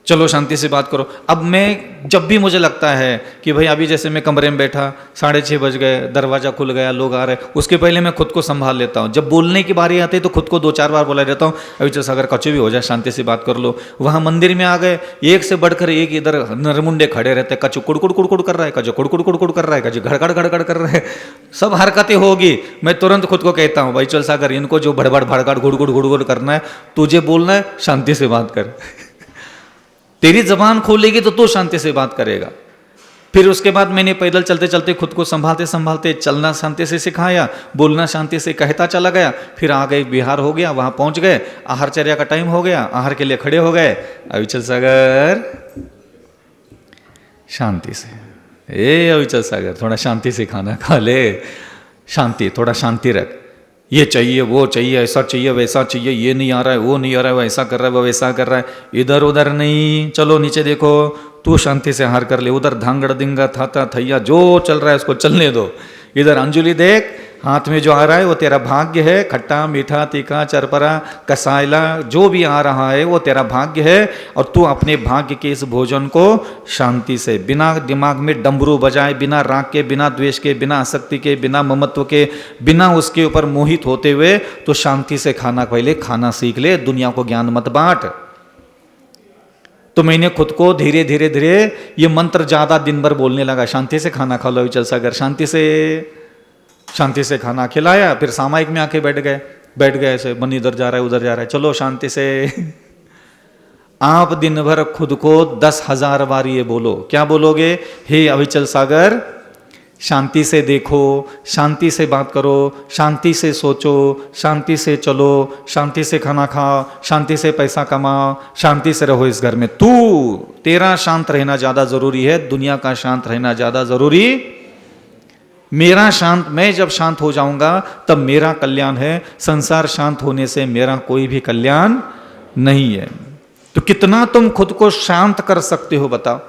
चलो शांति से बात करो। अब मैं जब भी मुझे लगता है कि भाई अभी जैसे मैं कमरे में बैठा, 6:30 बज गए, दरवाजा खुल गया, लोग आ रहे, उसके पहले मैं खुद को संभाल लेता हूँ। जब बोलने की बारी आती है तो खुद को 2-4 बार बोला देता हूँ, अविचल सागर कछु भी हो जाए शांति से बात कर लो। वहाँ मंदिर में आ गए, एक से बढ़कर एक इधर नरमुंडे खड़े रहते, कछु कुड़कुड़ कुड़कुड़ कर रहा है, कछु कुड़कुड़ कुड़कुड़ कर रहा है, कछु घड़गड़ घड़गड़ कर रहा है, सब हरकतें होगी। मैं तुरंत खुद को कहता हूँ, अविचल सागर इनको जो भड़बड़ भड़गड़ गुड़गुड़ गुड़गुड़ करना है, तुझे बोलना है शांति से बात कर। तेरी जबान खोलेगी तो तू शांति से बात करेगा। फिर उसके बाद मैंने पैदल चलते चलते खुद को संभालते संभालते चलना शांति से सिखाया, बोलना शांति से कहता चला गया। फिर आ गए, बिहार हो गया, वहां पहुंच गए, आहारचर्या का टाइम हो गया, आहार के लिए खड़े हो गए, अविचल सागर शांति से, ए अविचल सागर थोड़ा शांति से खाना खा ले, शांति, थोड़ा शांति रख, ये चाहिए वो चाहिए, ऐसा चाहिए वैसा चाहिए, ये नहीं आ रहा है वो नहीं आ रहा है, वो ऐसा कर रहा है वो वैसा कर रहा है, इधर उधर नहीं, चलो नीचे देखो, तू शांति से आहार कर ले। उधर धांगड़ दिंगा थाता थैया जो चल रहा है उसको चलने दो। इधर अंजुलि देख, हाथ में जो आ रहा है वो तेरा भाग्य है, खट्टा मीठा तीखा चरपरा कसायला जो भी आ रहा है वो तेरा भाग्य है, और तू अपने भाग्य के इस भोजन को शांति से, बिना दिमाग में डमरू बजाए, बिना राग के, बिना द्वेष के, बिना आसक्ति के, बिना ममत्व के, बिना उसके ऊपर मोहित होते हुए तो शांति से खाना पहले खाना सीख ले, दुनिया को ज्ञान मत बांट। तो मैंने खुद को धीरे धीरे धीरे ये मंत्र ज्यादा दिन भर बोलने लगा, शांति से खाना खा लो अविचल सागर, शांति से खाना खिलाया। फिर सामायिक में आके बैठ गए ऐसे, मन इधर जा रहा है उधर जा रहा है, चलो शांति से। आप दिन भर खुद को 10,000 बार ये बोलो, क्या बोलोगे? हे अविचल सागर शांति से देखो, शांति से बात करो, शांति से सोचो, शांति से चलो, शांति से खाना खाओ, शांति से पैसा कमाओ, शांति से रहो इस घर में। तेरा शांत रहना ज्यादा जरूरी है, दुनिया का शांत रहना ज्यादा जरूरी। मैं जब शांत हो जाऊंगा तब मेरा कल्याण है, संसार शांत होने से मेरा कोई भी कल्याण नहीं है। तो कितना तुम खुद को शांत कर सकते हो बताओ?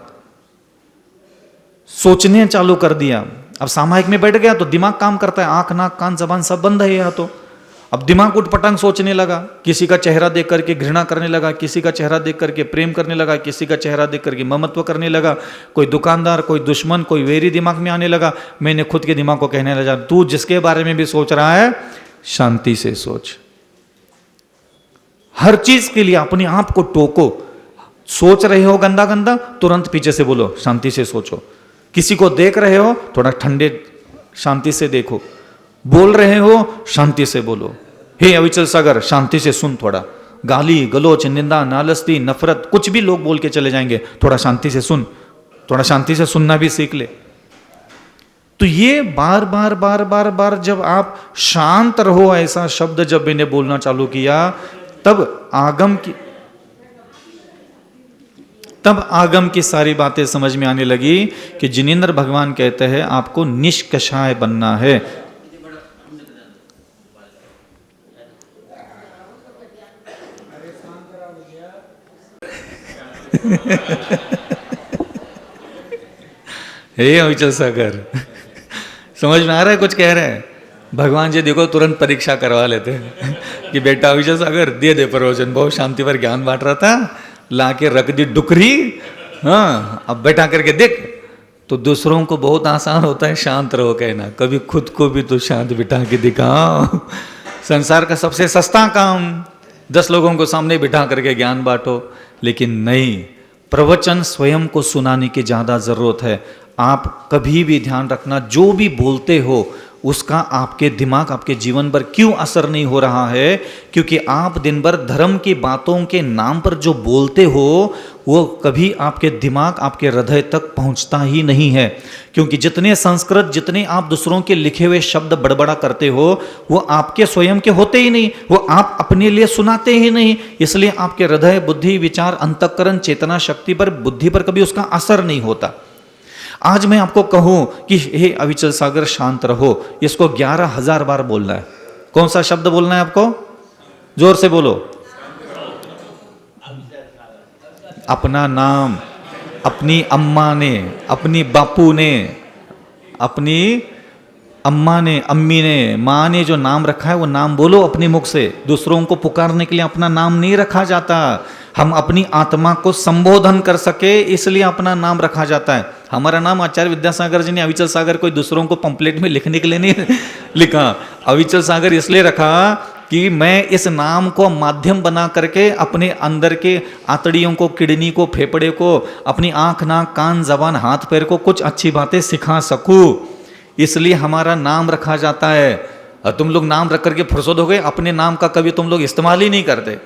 सोचने चालू कर दिया, अब सामायिक में बैठ गया तो दिमाग काम करता है, आंख नाक कान जबान सब बंद है यहाँ। तो अब दिमाग उठपटांग सोचने लगा, किसी का चेहरा देख करके घृणा करने लगा, किसी का चेहरा देख करके प्रेम करने लगा, किसी का चेहरा देख करके ममत्व करने लगा, कोई दुकानदार, कोई दुश्मन, कोई वेरी दिमाग में आने लगा। मैंने खुद के दिमाग को कहने लगा, तू जिसके बारे में भी सोच रहा है शांति से सोच। हर चीज के लिए अपने आप को टोको। सोच रहे हो गंदा गंदा, तुरंत पीछे से बोलो शांति से सोचो। किसी को देख रहे हो थोड़ा ठंडे शांति से देखो, बोल रहे हो शांति से बोलो। हे अविचल सागर शांति से सुन, थोड़ा गाली गलोच, निंदा, नालस्ती, नफरत, कुछ भी लोग बोल के चले जाएंगे, थोड़ा शांति से सुन, थोड़ा शांति से सुनना भी सीख ले। तो ये बार बार बार बार बार जब आप शांत रहो ऐसा शब्द जब मैंने बोलना चालू किया, तब आगम की सारी बातें समझ में आने लगी कि जिनेंद्र भगवान कहते हैं आपको निष्कषाय बनना है। हे अविचल सागर, समझ में आ रहा है कुछ कह रहे हैं? भगवान जी देखो तुरंत परीक्षा करवा लेते हैं कि बेटा अविचल सागर दे प्रवचन, बहुत शांति पर ज्ञान बांट रहा था, लाके रख दी डुकरी, हाँ अब बैठा करके देख। तो दूसरों को बहुत आसान होता है शांत रहो कहना, कभी खुद को भी तो शांत बिठा के दिखाओ। संसार का सबसे सस्ता काम 10 लोगों को सामने बिठा करके ज्ञान बांटो, लेकिन नहीं, प्रवचन स्वयं को सुनाने की ज्यादा जरूरत है। आप कभी भी ध्यान रखना, जो भी बोलते हो उसका आपके दिमाग, आपके जीवन पर क्यों असर नहीं हो रहा है? क्योंकि आप दिन भर धर्म की बातों के नाम पर जो बोलते हो वो कभी आपके दिमाग, आपके हृदय तक पहुंचता ही नहीं है। क्योंकि जितने संस्कृत, जितने आप दूसरों के लिखे हुए शब्द बड़बड़ा करते हो वो आपके स्वयं के होते ही नहीं, वो आप अपने लिए सुनाते ही नहीं, इसलिए आपके हृदय, बुद्धि, विचार, अंतःकरण, चेतना शक्ति पर, बुद्धि पर कभी उसका असर नहीं होता। आज मैं आपको कहूं कि हे अविचल सागर शांत रहो, इसको 11,000 बार बोलना है। कौन सा शब्द बोलना है आपको? जोर से बोलो। अपना नाम अपनी अम्मा ने, अपनी बापू ने, अपनी अम्मा ने, अम्मी ने, माँ ने जो नाम रखा है वो नाम बोलो अपने मुख से। दूसरों को पुकारने के लिए अपना नाम नहीं रखा जाता। हम अपनी आत्मा को संबोधन कर सके इसलिए अपना नाम रखा जाता है। हमारा नाम आचार्य विद्यासागर जी ने अविचल सागर कोई दूसरों को पंपलेट में लिखने के लिए नहीं लिखा। अविचल सागर इसलिए रखा कि मैं इस नाम को माध्यम बना करके अपने अंदर के आंतड़ियों को, किडनी को, फेफड़े को, अपनी आंख, नाक, कान, जबान, हाथ पैर को कुछ अच्छी बातें सिखा सकूं, इसलिए हमारा नाम रखा जाता है। और तुम लोग नाम रख करके फुर्सत हो गए, अपने नाम का कभी तुम लोग इस्तेमाल ही नहीं करते।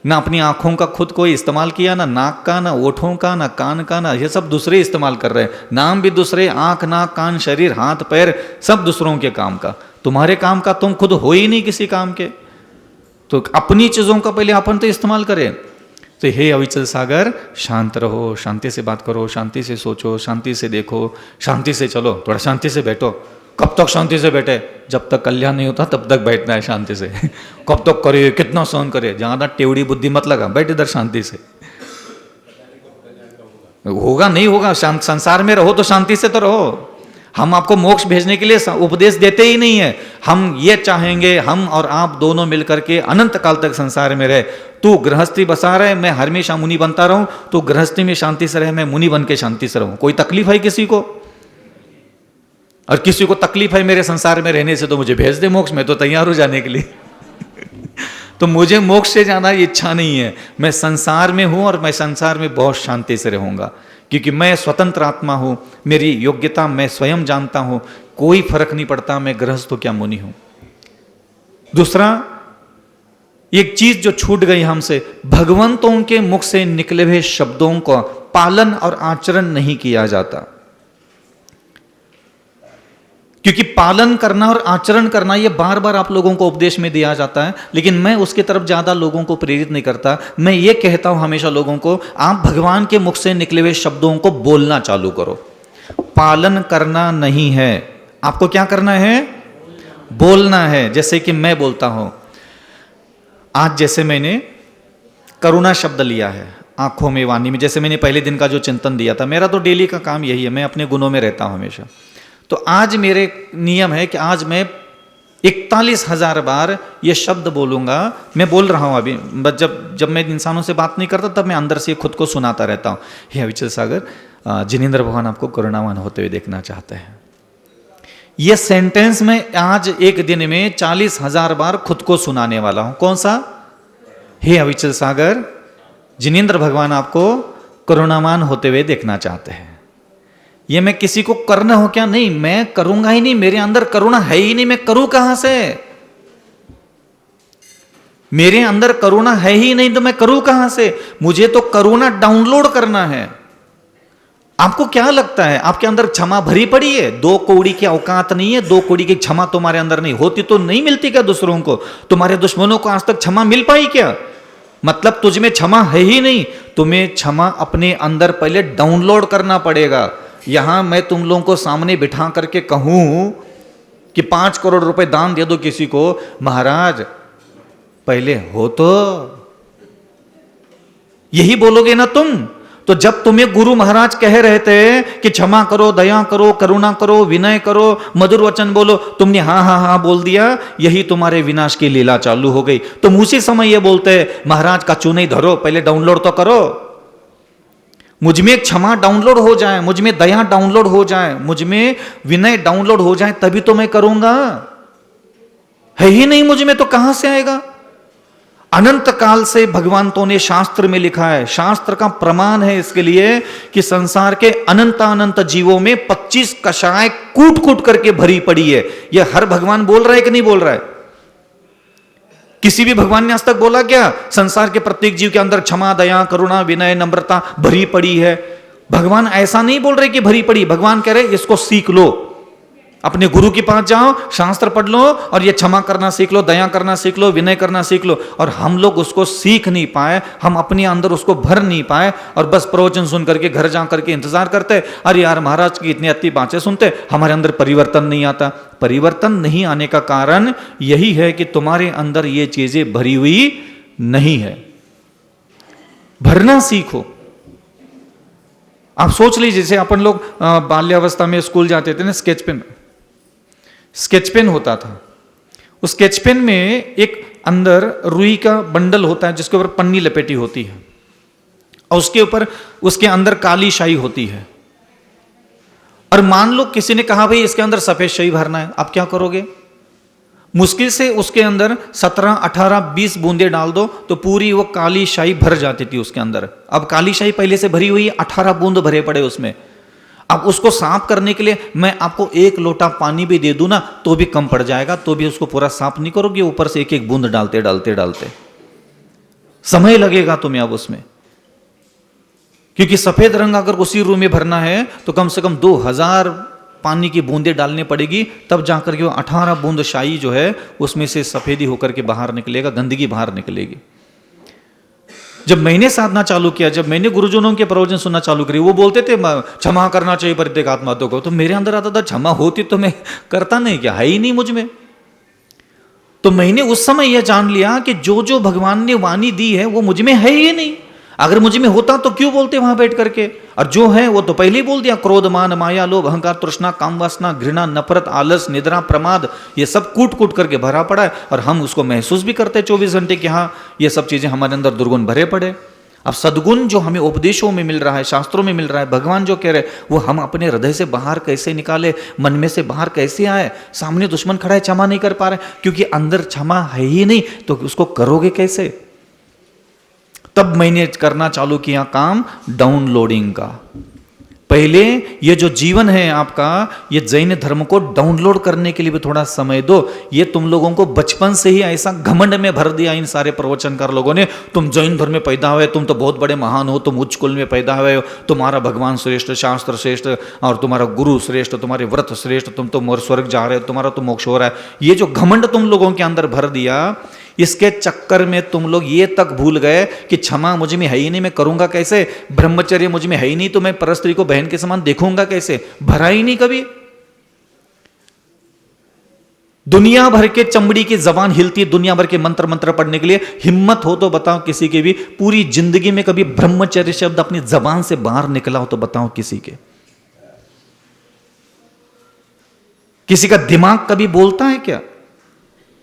ना अपनी आंखों का खुद कोई इस्तेमाल किया, ना नाक का, ना ओठों का, ना कान का, ना, ये सब दूसरे इस्तेमाल कर रहे हैं। नाम भी दूसरे, आंख, नाक, कान, शरीर, हाथ पैर सब दूसरों के काम का। तुम्हारे काम का तुम खुद हो ही नहीं किसी काम के। तो अपनी चीजों का पहले अपन तो इस्तेमाल करें। तो हे अविचल सागर शांत रहो, शांति से बात करो, शांति से सोचो, शांति से देखो, शांति से चलो, थोड़ा शांति से बैठो। कब तक शांति से बैठे? जब तक कल्याण नहीं होता तब तक बैठना है शांति से। कब तक करे, कितना सहन करे, ज्यादा टेवड़ी बुद्धि मत लगा, बैठ इधर शांति से। होगा नहीं होगा, संसार में रहो तो शांति से तो रहो। हम आपको मोक्ष भेजने के लिए उपदेश देते ही नहीं है। हम ये चाहेंगे हम और आप दोनों मिलकर के अनंत काल तक संसार में रहे। तू गृहस्थी बसा रहे, मैं हमेशा मुनि बनता रहूं, तू गृहस्थी में शांति से रहे, मैं मुनि बन के शांति से रहूं। कोई तकलीफ है किसी को? और किसी को तकलीफ है मेरे संसार में रहने से तो मुझे भेज दे मोक्ष, मैं तो तैयार हो जाने के लिए। तो मुझे मोक्ष से जाना इच्छा नहीं है। मैं संसार में हूं और मैं संसार में बहुत शांति से रहूंगा, क्योंकि मैं स्वतंत्र आत्मा हूं, मेरी योग्यता मैं स्वयं जानता हूं, कोई फर्क नहीं पड़ता मैं गृहस्थ हो क्या मुनि हूं। दूसरा एक चीज जो छूट गई हमसे, भगवंतों के मुख से निकले हुए शब्दों का पालन और आचरण नहीं किया जाता। क्योंकि पालन करना और आचरण करना ये बार बार आप लोगों को उपदेश में दिया जाता है, लेकिन मैं उसकी तरफ ज्यादा लोगों को प्रेरित नहीं करता। मैं ये कहता हूं हमेशा लोगों को, आप भगवान के मुख से निकले हुए शब्दों को बोलना चालू करो। पालन करना नहीं है, आपको क्या करना है? बोलना है। जैसे कि मैं बोलता हूं आज, जैसे मैंने करुणा शब्द लिया है आंखों में, वाणी में, जैसे मैंने पहले दिन का जो चिंतन दिया था, मेरा तो डेली का काम यही है, मैं अपने गुणों में रहता हूं हमेशा। तो आज मेरे नियम है कि आज मैं 41,000 बार ये शब्द बोलूंगा। मैं बोल रहा हूं अभी, जब मैं इंसानों से बात नहीं करता तब मैं अंदर से खुद को सुनाता रहता हूं। हे अविचल सागर, जिनेंद्र भगवान आपको करुणावान होते हुए देखना चाहते हैं। ये सेंटेंस मैं आज एक दिन में 40,000 बार खुद को सुनाने वाला हूं। कौन सा? हे अविचल सागर, जिनेंद्र भगवान आपको करुणावान होते हुए देखना चाहते हैं। ये मैं किसी को करना हो क्या? नहीं, मैं करूंगा ही नहीं, मेरे अंदर करुणा है ही नहीं, मैं करूं कहां से? मेरे अंदर करुणा है ही नहीं तो मैं करूं कहां से? मुझे तो करुणा डाउनलोड करना है। आपको क्या लगता है आपके अंदर क्षमा भरी पड़ी है? 2 कौड़ी की औकात नहीं है, 2 कौड़ी की क्षमा तुम्हारे अंदर नहीं होती तो नहीं मिलती क्या दूसरों को? तुम्हारे दुश्मनों को आज तक क्षमा मिल पाई क्या? मतलब तुझ में क्षमा है ही नहीं। तुम्हें क्षमा अपने अंदर पहले डाउनलोड करना पड़ेगा। यहां मैं तुम लोगों को सामने बिठा करके कहूं कि 5 करोड़ रुपए दान दे दो किसी को, महाराज पहले हो तो यही बोलोगे ना तुम? तो जब तुम्हें गुरु महाराज कह रहे थे कि क्षमा करो, दया करो, करुणा करो, विनय करो, मधुर वचन बोलो, तुमने हाँ हाँ हाँ बोल दिया, यही तुम्हारे विनाश की लीला चालू हो गई। तुम उसी समय ये बोलते महाराज का चूने धरो, पहले डाउनलोड तो करो। मुझ में क्षमा डाउनलोड हो जाए, मुझ में दया डाउनलोड हो जाए, मुझ में विनय डाउनलोड हो जाए, तभी तो मैं करूंगा। है ही नहीं मुझ में तो कहां से आएगा? अनंत काल से भगवंतों ने शास्त्र में लिखा है, शास्त्र का प्रमाण है इसके लिए कि संसार के अनंत अनंत जीवों में 25 कषाय कूट कूट करके भरी पड़ी है। यह हर भगवान बोल रहा है कि नहीं बोल रहा है? किसी भी भगवान ने आज तक बोला क्या संसार के प्रत्येक जीव के अंदर क्षमा, दया, करुणा, विनय, नम्रता भरी पड़ी है? भगवान ऐसा नहीं बोल रहे कि भरी पड़ी। भगवान कह रहे इसको सीख लो, अपने गुरु के पास जाओ, शास्त्र पढ़ लो और ये क्षमा करना सीख लो, दया करना सीख लो, विनय करना सीख लो। और हम लोग उसको सीख नहीं पाए, हम अपने अंदर उसको भर नहीं पाए और बस प्रवचन सुन करके घर जा करके इंतजार करते, अरे यार महाराज की इतनी अति बातें सुनते, हमारे अंदर परिवर्तन नहीं आता। परिवर्तन नहीं आने का कारण यही है कि तुम्हारे अंदर ये चीजें भरी हुई नहीं है। भरना सीखो। आप सोच लीजिए, जैसे अपन लोग बाल्यावस्था में स्कूल जाते थे ना, स्केच पेन होता था। उस स्केच पेन में एक अंदर रुई का बंडल होता है जिसके ऊपर पन्नी लपेटी होती है और उसके ऊपर उसके अंदर काली शाई होती है। और मान लो किसी ने कहा भाई इसके अंदर सफेद शाई भरना है, आप क्या करोगे? मुश्किल से उसके अंदर 17, 18, 20 बूंदे डाल दो तो पूरी वो काली शाई भर जाती थी उसके अंदर। अब काली शाई पहले से भरी हुई, 18 बूंद भरे पड़े उसमें। अब उसको साफ करने के लिए मैं आपको 1 लोटा पानी भी दे दूं ना तो भी कम पड़ जाएगा, तो भी उसको पूरा साफ नहीं करोगे, ऊपर से एक एक बूंद डालते डालते डालते समय लगेगा तुम्हें अब उसमें। क्योंकि सफेद रंग अगर उसी रूम में भरना है तो कम से कम 2000 पानी की बूंदें डालनी पड़ेगी, तब जाकर के वो 18 बूंद शाई जो है उसमें से सफेदी होकर के बाहर निकलेगा, गंदगी बाहर निकलेगी। जब मैंने साधना चालू किया, जब मैंने गुरुजनों के प्रवचन सुनना चालू करी, वो बोलते थे क्षमा करना चाहिए प्रत्येक आत्माओं को, तो मेरे अंदर आता था क्षमा होती तो मैं करता नहीं, क्या है ही नहीं मुझ में। तो मैंने उस समय यह जान लिया कि जो जो भगवान ने वाणी दी है वो मुझ में है ही नहीं। अगर मुझ में होता तो क्यों बोलते वहां बैठ करके? और जो है वो तो पहले ही बोल दिया, क्रोध, मान, माया, लोभ, अहंकार, तृष्णा, काम वासना, घृणा, नफरत, आलस, निद्रा, प्रमाद, ये सब कूट कूट करके भरा पड़ा है। और हम उसको महसूस भी करते हैं 24 घंटे कि हाँ ये सब चीजें हमारे अंदर दुर्गुण भरे पड़े। अब सद्गुण जो हमें उपदेशों में मिल रहा है, शास्त्रों में मिल रहा है, भगवान जो कह रहे वो हम अपने हृदय से बाहर कैसे निकाले, मन में से बाहर कैसे आए? सामने दुश्मन खड़ा है, क्षमा नहीं कर पा रहे क्योंकि अंदर क्षमा है ही नहीं, तो उसको करोगे कैसे? तब मैंने करना चालू किया काम डाउनलोडिंग का। पहले ये जो जीवन है आपका, ये जैन धर्म को डाउनलोड करने के लिए भी थोड़ा समय दो। ये तुम लोगों को बचपन से ही ऐसा घमंड में भर दिया इन सारे प्रवचनकार लोगों ने, तुम जैन धर्म में पैदा हुए, तुम तो बहुत बड़े महान हो, तुम उच्च कुल में पैदा हुए हो, तुम्हारा भगवान श्रेष्ठ, शास्त्र श्रेष्ठ और तुम्हारा गुरु श्रेष्ठ, तुम्हारे व्रत श्रेष्ठ, तुम तो मोर स्वर्ग जा रहे हो, तुम्हारा तो मोक्ष हो रहा है। ये जो घमंड तुम लोगों के अंदर भर दिया, इसके चक्कर में तुम लोग ये तक भूल गए कि क्षमा मुझ में है ही नहीं, मैं करूंगा कैसे? ब्रह्मचर्य मुझ में है ही नहीं, तो मैं परस्त्री को बहन के समान देखूंगा कैसे? भरा ही नहीं कभी। दुनिया भर के चमड़ी की जबान हिलती है दुनिया भर के मंत्र मंत्र पढ़ने के लिए, हिम्मत हो तो बताओ किसी के भी पूरी जिंदगी में कभी ब्रह्मचर्य शब्द अपनी जबान से बाहर निकला हो तो बताओ किसी के? किसी का दिमाग कभी बोलता है क्या?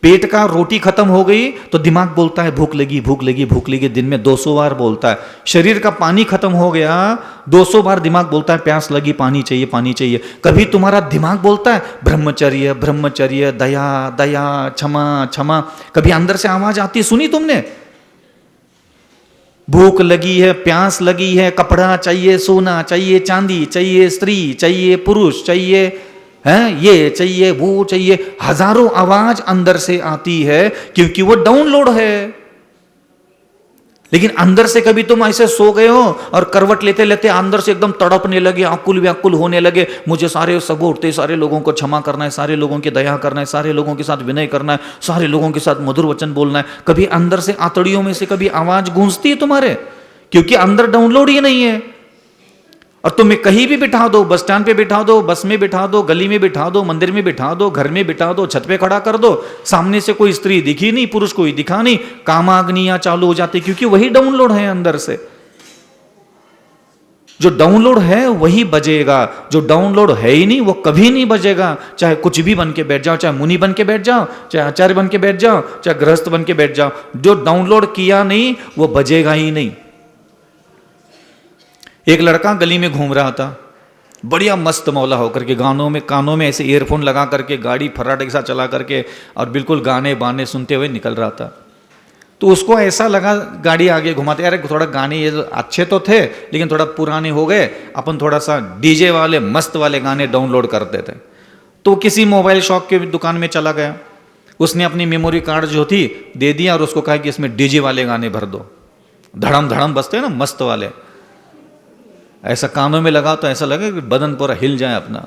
पेट का रोटी खत्म हो गई तो दिमाग बोलता है भूख लगी, भूख लगी, भूख लगी, दिन में 200 बार बोलता है। शरीर का पानी खत्म हो गया 200 बार दिमाग बोलता है प्यास लगी, पानी चाहिए, पानी चाहिए। कभी तुम्हारा दिमाग बोलता है ब्रह्मचर्य, ब्रह्मचर्य, दया, दया, क्षमा, क्षमा? कभी अंदर से आवाज आती सुनी तुमने? भूख लगी है, प्यास लगी है, कपड़ा चाहिए, सोना चाहिए, चांदी चाहिए, स्त्री चाहिए, पुरुष चाहिए, है ये चाहिए, वो चाहिए, हजारों आवाज अंदर से आती है क्योंकि वो डाउनलोड है। लेकिन अंदर से कभी तुम ऐसे सो गए हो और करवट लेते लेते अंदर से एकदम तड़पने लगे, आकुल व्याकुल होने लगे, मुझे सारे सब उठते, सारे लोगों को क्षमा करना है, सारे लोगों की दया करना है, सारे लोगों के साथ विनय करना है, सारे लोगों के साथ मधुर वचन बोलना है। कभी अंदर से आतड़ियों में से कभी आवाज गूंजती है तुम्हारे? क्योंकि अंदर डाउनलोड ही नहीं है। और तुम्हें कहीं भी बिठा दो, बस स्टैंड पे बिठा दो, बस में बिठा दो, गली में बिठा दो, मंदिर में बिठा दो, घर में बिठा दो, छत पे खड़ा कर दो, सामने से कोई स्त्री दिखी नहीं, पुरुष कोई दिखा नहीं, कामाग्नियां चालू हो जाती, क्योंकि वही डाउनलोड है अंदर से। जो डाउनलोड है वही बजेगा, जो डाउनलोड है ही नहीं वो कभी नहीं बजेगा। चाहे कुछ भी बन के बैठ जाओ, चाहे मुनि बन के बैठ जाओ, चाहे आचार्य बन के बैठ जाओ, चाहे गृहस्थ बन के बैठ जाओ, जो डाउनलोड किया नहीं वो बजेगा ही नहीं। एक लड़का गली में घूम रहा था, बढ़िया मस्त मौला होकर के, गानों में कानों में ऐसे ईयरफोन लगा करके, गाड़ी फर्राटे के साथ चला करके, और बिल्कुल गाने बाने सुनते हुए निकल रहा था। तो उसको ऐसा लगा, गाड़ी आगे घुमाते, यार थोड़ा गाने ये अच्छे तो थे लेकिन थोड़ा पुराने हो गए, अपन थोड़ा सा डीजे वाले मस्त वाले गाने डाउनलोड करते थे। तो किसी मोबाइल शॉप के दुकान में चला गया, उसने अपनी मेमोरी कार्ड जो थी दे दिया और उसको कहा कि इसमें डीजे वाले गाने भर दो, धड़म धड़म बजते हैं ना मस्त वाले, ऐसा कानों में लगा तो ऐसा लगे कि बदन पूरा हिल जाए अपना।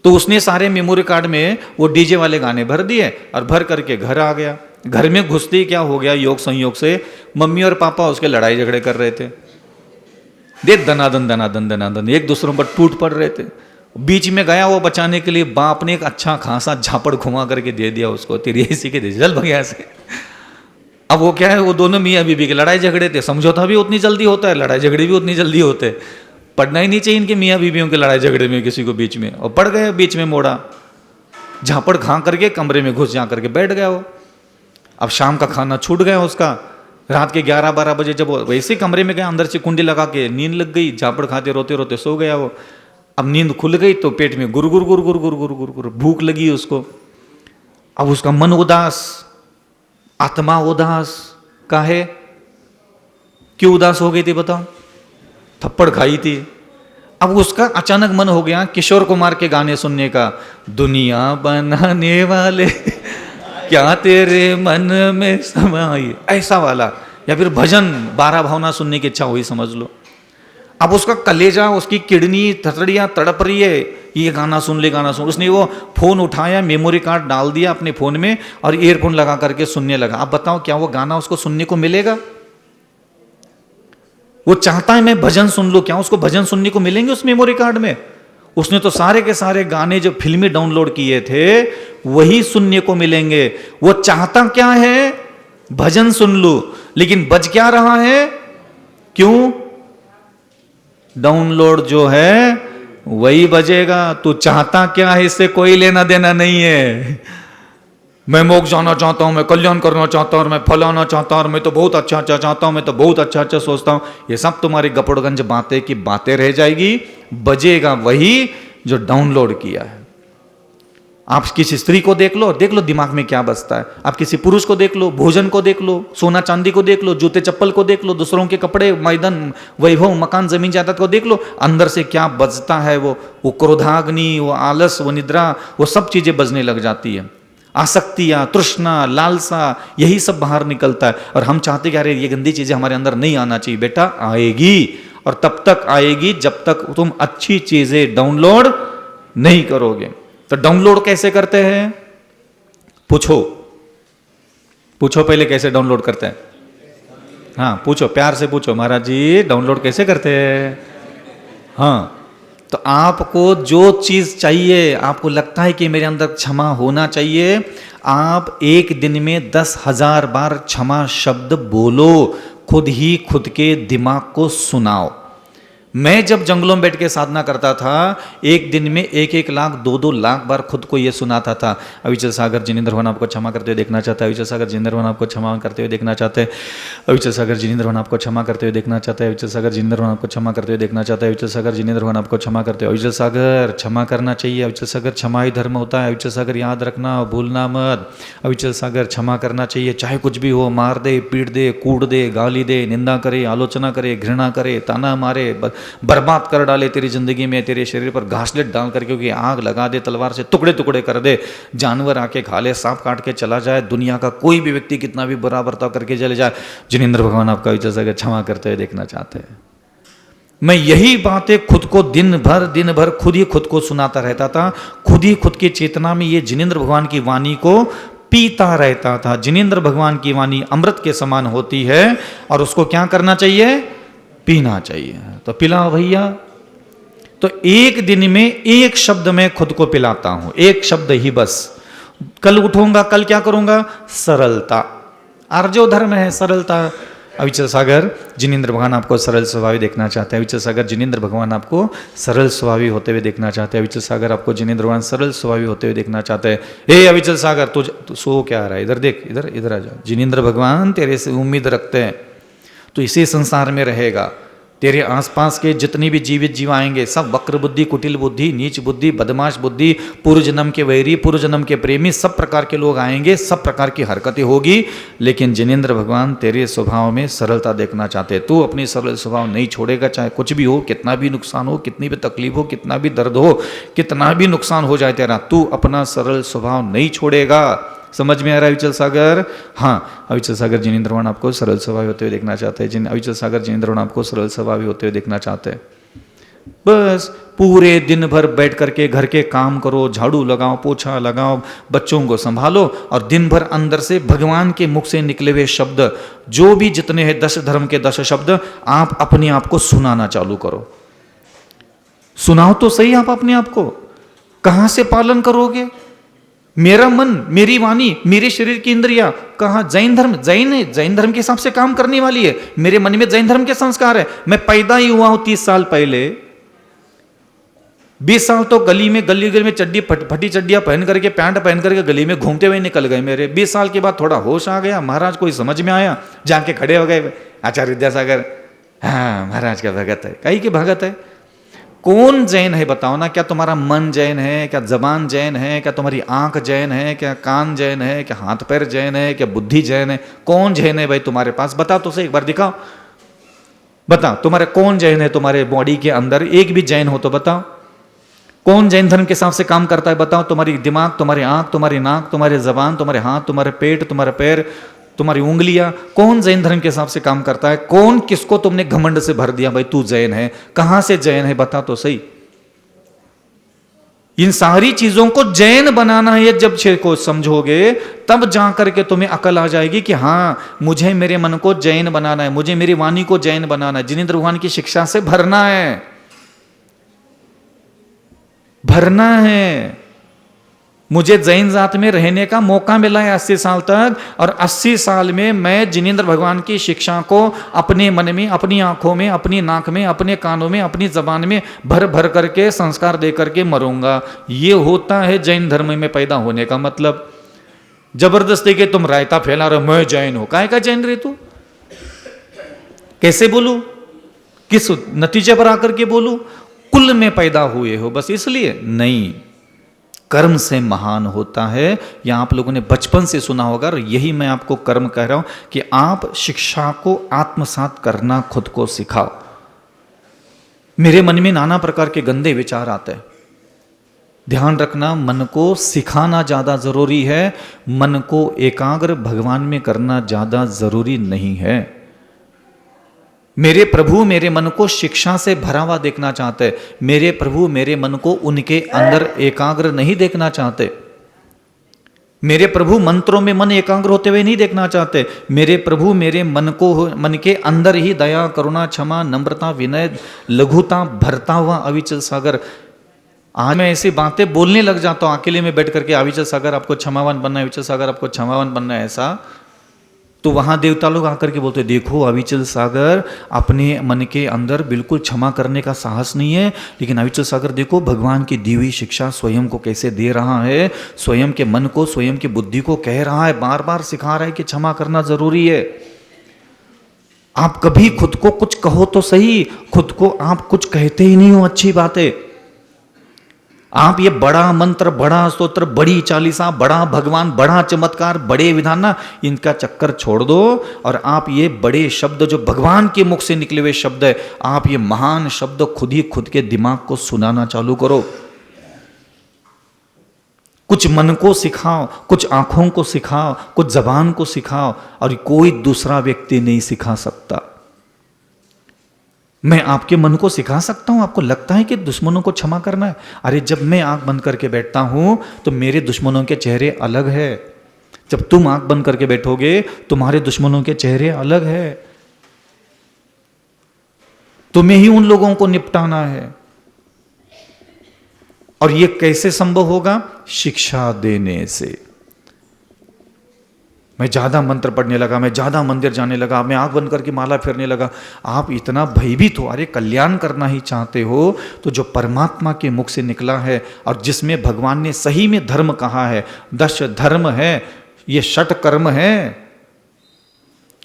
तो उसने सारे मेमोरी कार्ड में वो डीजे वाले गाने भर दिए और भर करके घर आ गया। घर में घुसते ही क्या हो गया, योग संयोग से मम्मी और पापा उसके लड़ाई झगड़े कर रहे थे, देख दनादन दनादन दनादन एक दूसरों पर टूट पड़ रहे थे। बीच में गया वो बचाने के लिए, बाप ने एक अच्छा खासा झापड़ घुमा करके दे दिया उसको, तेरी ऐसी के दे चल भगया से। अब वो क्या है, वो दोनों मियाँ बीबी के लड़ाई झगड़े थे, समझौता भी उतनी जल्दी होता है, लड़ाई झगड़े भी उतनी जल्दी होते। पढ़ना ही नहीं चाहिए इनके मियाँ बीबियों के लड़ाई झगड़े में किसी को बीच में, और पड़ गए बीच में मोड़ा, झापड़ खा करके कमरे में घुस जा करके बैठ गया वो। अब शाम का खाना छूट गया उसका, रात के 11-12 बजे जब वो वैसे कमरे में गया, अंदर से कुंडी लगा के नींद लग गई, झापड़ खाते रोते रोते सो गया वो। अब नींद खुल गई तो पेट में गुर गुर गुर गुर गुर गुर गुर गुर भूख लगी उसको। अब उसका मन उदास, आत्मा उदास, काहे क्यों उदास हो गई थी बताओ? थप्पड़ खाई थी। अब उसका अचानक मन हो गया किशोर कुमार के गाने सुनने का, दुनिया बनाने वाले क्या तेरे मन में समाई, ऐसा वाला, या फिर भजन 12 भावना सुनने की इच्छा हुई समझ लो। अब उसका कलेजा, उसकी किडनी थतड़ियां तड़प रही है, ये गाना सुन ले गाना सुन। उसने वो फोन उठाया, मेमोरी कार्ड डाल दिया अपने फोन में और ईयरफोन लगा करके सुनने लगा। अब बताओ क्या वो गाना उसको सुनने को मिलेगा? वो चाहता है मैं भजन सुन लूं, क्या उसको भजन सुनने को मिलेंगे उस मेमोरी कार्ड में? उसने तो सारे के सारे गाने जो फिल्में डाउनलोड किए थे वही सुनने को मिलेंगे। वो चाहता क्या है? भजन सुन लूं, लेकिन बज क्या रहा है? क्यों? डाउनलोड जो है वही बजेगा। तू चाहता क्या है इससे कोई लेना देना नहीं है। मैं मोक्ष जाना चाहता हूं, मैं कल्याण करना चाहता हूं, मैं फलाना चाहता हूं, मैं तो बहुत अच्छा अच्छा चाहता हूं, मैं तो बहुत अच्छा अच्छा सोचता हूं, ये सब तुम्हारी गपड़गंज बातें की बातें रह जाएगी। बजेगा वही जो डाउनलोड किया है। आप किसी स्त्री को देख लो दिमाग में क्या बसता है। आप किसी पुरुष को देख लो, भोजन को देख लो, सोना चांदी को देख लो, जूते चप्पल को देख लो, दूसरों के कपड़े, मैदान, वैभव, मकान, जमीन जायदाद को देख लो, अंदर से क्या बजता है। वो क्रोधाग्नि, वो आलस, वो निद्रा, वो सब चीजें बजने लग जाती है। आसक्तियां, तृष्णा, लालसा, यही सब बाहर निकलता है। और हम चाहते कि अरे ये गंदी चीजें हमारे अंदर नहीं आना चाहिए। बेटा आएगी, और तब तक आएगी जब तक तुम अच्छी चीजें डाउनलोड नहीं करोगे। तो डाउनलोड कैसे करते हैं? पूछो पहले कैसे डाउनलोड करते हैं? हाँ पूछो, प्यार से पूछो, महाराज जी डाउनलोड कैसे करते हैं? हाँ, तो आपको जो चीज चाहिए, आपको लगता है कि मेरे अंदर क्षमा होना चाहिए, आप एक दिन में 10,000 बार क्षमा शब्द बोलो, खुद ही खुद के दिमाग को सुनाओ। मैं जब जंगलों में बैठ के साधना करता था, एक दिन में 1-1 लाख 2-2 लाख बार खुद को ये सुनाता था। अविचल सागर जिनेंद्र भवन आपको क्षमा करते हुए देखना चाहता है, अविचल सागर जिनेंद्र भवन आपको क्षमा करते हुए देखना चाहते हैं, अविचल सागर जिनेंद्र भवन आपको क्षमा करते हुए देखना चाहता है, अविचल सागर जिनेंद्र भवन आपको क्षमा करते हुए देखना चाहता है, अविचल सागर जिनेंद्र भवन आपको क्षमा करते हुए, अविचल सागर क्षमा करना चाहिए, अविचल सागर क्षमा ही धर्म होता है, अविचल सागर याद रखना, भूलना मत, अविचल सागर क्षमा करना चाहिए, चाहे कुछ भी हो, मार दे, पीट दे, कूट दे, गाली दे, निंदा करे, आलोचना करे, घृणा करे, ताना मारे, बर्बाद कर डाले तेरी जिंदगी में, तेरे शरीर पर घासलेट डाल करके क्योंकि आग लगा दे, तलवार से टुकड़े टुकड़े कर दे, जानवर आके खा ले, सांप काट के चला जाए, दुनिया का कोई भी व्यक्ति कितना भी बुरा बर्ताव करके चले जाए, जिनेंद्र भगवान आपका जैसा क्षमा करते हुए देखना चाहते हैं। मैं यही बातें खुद को दिन भर खुद ही खुद को सुनाता रहता था, खुद ही खुद की चेतना में ये जिनेंद्र भगवान की वाणी को पीता रहता था। जिनेंद्र भगवान की वाणी अमृत के समान होती है और उसको क्या करना चाहिए? पीना चाहिए। तो पिलाओ भैया। तो एक दिन में एक शब्द मैं खुद को पिलाता हूं, एक शब्द ही बस। कल उठूंगा, कल क्या करूंगा? सरलता। आर्जो धर्म है सरलता। अविचल सागर जिनेंद्र भगवान आपको सरल स्वभावी देखना चाहते हैं। अविचल सागर जिनेंद्र भगवान आपको सरल स्वभावी होते हुए देखना चाहते हैं। अविचल सागर आपको जिनेंद्र भगवान सरल स्वभावी होते हुए देखना चाहते हैं। हे अविचल सागर तू सो क्या रहा है? इधर देख, इधर आ जा। जिनेंद्र भगवान तेरे से उम्मीद रखते हैं, तो इसी संसार में रहेगा। तेरे आसपास के जितने भी जीवित जीव आएंगे सब वक्र बुद्धि, कुटिल बुद्धि, नीच बुद्धि, बदमाश बुद्धि, पूर्व जन्म के वैरी, पूर्व जन्म के प्रेमी, सब प्रकार के लोग आएंगे, सब प्रकार की हरकतें होगी। लेकिन जिनेंद्र भगवान तेरे स्वभाव में सरलता देखना चाहते हैं। तू अपनी सरल स्वभाव नहीं छोड़ेगा, चाहे कुछ भी हो, कितना भी नुकसान हो, कितनी भी तकलीफ हो, कितना भी दर्द हो, कितना भी नुकसान हो जाए तेरा, तू अपना सरल स्वभाव नहीं छोड़ेगा। समझ में आ रहा है अविचल सागर? हाँ, अविचल सागर जिनेंद्र भगवान आपको सरल स्वभावी होते हुए देखना चाहते हैं। अविचल सागर जिनेंद्र भगवान आपको सरल स्वभावी होते हुए देखना चाहते हैं। बस पूरे दिन भर बैठ करके घर के काम करो, झाड़ू लगाओ, पोछा लगाओ, बच्चों को संभालो और दिन भर अंदर से भगवान के मुख से निकले हुए शब्द जो भी जितने हैं 10 धर्म के 10 शब्द आप अपने आप को सुनाना चालू करो। सुनाओ तो सही आप अपने आप को। कहां से पालन करोगे? मेरा मन, मेरी वाणी, मेरे शरीर की इंद्रिया, कहा जैन धर्म, जैन है, जैन धर्म के हिसाब से काम करने वाली है। मेरे मन में जैन धर्म के संस्कार है। मैं पैदा ही हुआ हूं 30 साल पहले, 20 साल तो गली में चड्डी, फटी चड्डियां पहन करके, पैंट पहन करके गली में घूमते हुए निकल गए मेरे। 20 साल के बाद थोड़ा होश आ गया, महाराज कोई समझ में आया, जाके खड़े हो गए आचार्य विद्यासागर, हाँ महाराज का भगत है। कहीं की भगत है? कौन जैन है बताओ ना? क्या तुम्हारा मन जैन है? क्या जबान जैन है? क्या तुम्हारी आंख जैन है? क्या कान जैन है? क्या हाथ पैर जैन है? क्या बुद्धि जैन है? कौन जैन है भाई तुम्हारे पास? बताओ तो सही, एक बार दिखाओ, बताओ तुम्हारे कौन जैन है तुम्हारे बॉडी के अंदर? एक भी जैन हो तो बताओ। कौन जैन धर्म के हिसाब से काम करता है बताओ? तुम्हारी दिमाग, तुम्हारी आंख, तुम्हारी नाक, तुम्हारे जबान, तुम्हारे हाथ, तुम्हारे पेट, तुम्हारे पैर, तुम्हारी उंगलियां, कौन जैन धर्म के हिसाब से काम करता है? कौन, किसको तुमने घमंड से भर दिया भाई तू जैन है? कहां से जैन है बता तो सही। इन सारी चीजों को जैन बनाना है जब को समझोगे तब जाकर के तुम्हें अकल आ जाएगी कि हाँ मुझे मेरे मन को जैन बनाना है, मुझे मेरी वाणी को जैन बनाना है, जिनेंद्र भगवान की शिक्षा से भरना है, भरना है। मुझे जैन जात में रहने का मौका मिला है 80 साल तक, और 80 साल में मैं जिनेंद्र भगवान की शिक्षा को अपने मन में, अपनी आंखों में, अपनी नाक में, अपने कानों में, अपनी जबान में भर भर करके संस्कार दे करके मरूंगा। ये होता है जैन धर्म में पैदा होने का मतलब। जबरदस्ती के तुम रायता फैला रहे, मैं जैन हूं, काय का जैन रे तू? कैसे बोलू? किस नतीजे पर आकर के बोलू? कुल में पैदा हुए हो बस इसलिए नहीं, कर्म से महान होता है। यह आप लोगों ने बचपन से सुना होगा, और यही मैं आपको कर्म कह रहा हूं कि आप शिक्षा को आत्मसात करना खुद को सिखाओ। मेरे मन में नाना प्रकार के गंदे विचार आते हैं, ध्यान रखना, मन को सिखाना ज्यादा जरूरी है, मन को एकाग्र भगवान में करना ज्यादा जरूरी नहीं है। मेरे प्रभु मेरे मन को शिक्षा से भरा हुआ देखना चाहते, मेरे प्रभु मेरे मन को उनके अंदर एकाग्र नहीं देखना चाहते। मेरे प्रभु मंत्रों में मन एकाग्र होते हुए नहीं देखना चाहते। मेरे प्रभु मेरे मन के अंदर ही दया, करुणा, क्षमा, नम्रता, विनय, लघुता भरता हुआ अविचल सागर। आज मैं ऐसी बातें बोलने लग जाता हूं अकेले में बैठ करके, अविचल सागर आपको क्षमावान बनना है, अविचल सागर आपको क्षमावान बनना है, ऐसा तो वहां देवता लोग आकर के बोलते, देखो अविचल सागर अपने मन के अंदर बिल्कुल क्षमा करने का साहस नहीं है, लेकिन अविचल सागर देखो भगवान की दी हुई शिक्षा स्वयं को कैसे दे रहा है, स्वयं के मन को, स्वयं की बुद्धि को कह रहा है, बार बार सिखा रहा है कि क्षमा करना जरूरी है। आप कभी खुद को कुछ कहो तो सही, खुद को आप कुछ कहते ही नहीं हो अच्छी बातें। आप ये बड़ा मंत्र, बड़ा स्तोत्र, बड़ी चालीसा, बड़ा भगवान, बड़ा चमत्कार, बड़े विधान ना, इनका चक्कर छोड़ दो और आप ये बड़े शब्द जो भगवान के मुख से निकले हुए शब्द है, आप ये महान शब्द खुद ही खुद के दिमाग को सुनाना चालू करो। कुछ मन को सिखाओ, कुछ आंखों को सिखाओ, कुछ जबान को सिखाओ, और कोई दूसरा व्यक्ति नहीं सिखा सकता। मैं आपके मन को सिखा सकता हूं। आपको लगता है कि दुश्मनों को क्षमा करना है? अरे जब मैं आंख बंद करके बैठता हूं तो मेरे दुश्मनों के चेहरे अलग है। जब तुम आंख बंद करके बैठोगे तुम्हारे दुश्मनों के चेहरे अलग है। तुम्हें ही उन लोगों को निपटाना है। और यह कैसे संभव होगा? शिक्षा देने से। मैं ज्यादा मंत्र पढ़ने लगा, मैं ज्यादा मंदिर जाने लगा, मैं आंख बंद करके माला फेरने लगा। आप इतना भयभीत हो, अरे कल्याण करना ही चाहते हो तो जो परमात्मा के मुख से निकला है और जिसमें भगवान ने सही में धर्म कहा है, 10 धर्म है, ये 6 कर्म है,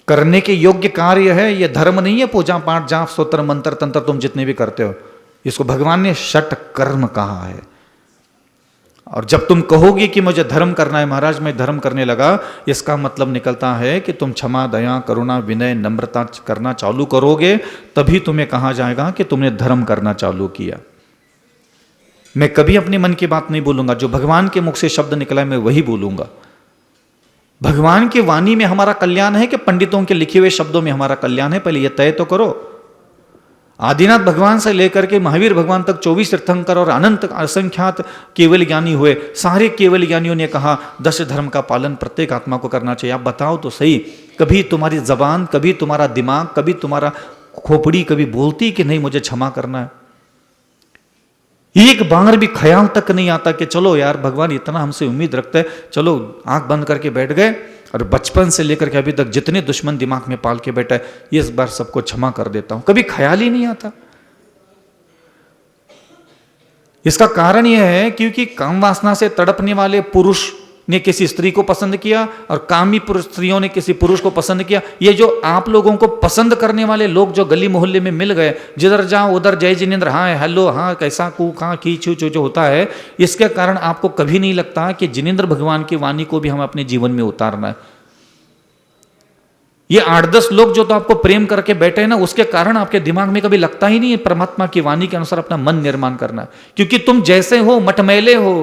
करने के योग्य कार्य है। ये धर्म नहीं है पूजा पाठ जाप स्तोत्र मंत्र तंत्र तुम जितने भी करते हो। इसको भगवान ने 6 कर्म कहा है। और जब तुम कहोगे कि मुझे धर्म करना है महाराज, मैं धर्म करने लगा, इसका मतलब निकलता है कि तुम क्षमा, दया, करुणा, विनय, नम्रता करना चालू करोगे, तभी तुम्हें कहा जाएगा कि तुमने धर्म करना चालू किया। मैं कभी अपने मन की बात नहीं बोलूंगा, जो भगवान के मुख से शब्द निकला है मैं वही बोलूंगा। भगवान की वाणी में हमारा कल्याण है कि पंडितों के लिखे हुए शब्दों में हमारा कल्याण है? पहले यह तय तो करो। आदिनाथ भगवान से लेकर के महावीर भगवान तक 24 तीर्थंकर और अनंत असंख्यात केवल ज्ञानी हुए। सारे केवल ज्ञानियों ने कहा 10 धर्म का पालन प्रत्येक आत्मा को करना चाहिए। आप बताओ तो सही, कभी तुम्हारी जबान, कभी तुम्हारा दिमाग, कभी तुम्हारा खोपड़ी कभी बोलती कि नहीं मुझे क्षमा करना है? एक बार भी ख्याल तक नहीं आता कि चलो यार भगवान इतना हमसे उम्मीद रखते हैं, चलो आंख बंद करके बैठ गए और बचपन से लेकर के अभी तक जितने दुश्मन दिमाग में पाल के बैठा है इस बार सबको क्षमा कर देता हूं। कभी ख्याल ही नहीं आता। इसका कारण यह है क्योंकि काम वासना से तड़पने वाले पुरुष ने किसी स्त्री को पसंद किया और कामी पुरुष स्त्रियों ने किसी पुरुष को पसंद किया। ये जो आप लोगों को पसंद करने वाले लोग जो गली मोहल्ले में मिल गए, जिधर जाओ उधर जय जिनेन्द्र, हाँ हेलो, हाँ कैसा कू कहाँ की छू जो होता है, इसके कारण आपको कभी नहीं लगता कि जिनेन्द्र भगवान की वाणी को भी हम अपने जीवन में उतारना है। ये 8-10 लोग जो तो आपको प्रेम करके बैठे हैं ना, उसके कारण आपके दिमाग में कभी लगता ही नहीं है परमात्मा की वाणी के अनुसार अपना मन निर्माण करना है। क्योंकि तुम जैसे हो, मटमैले हो,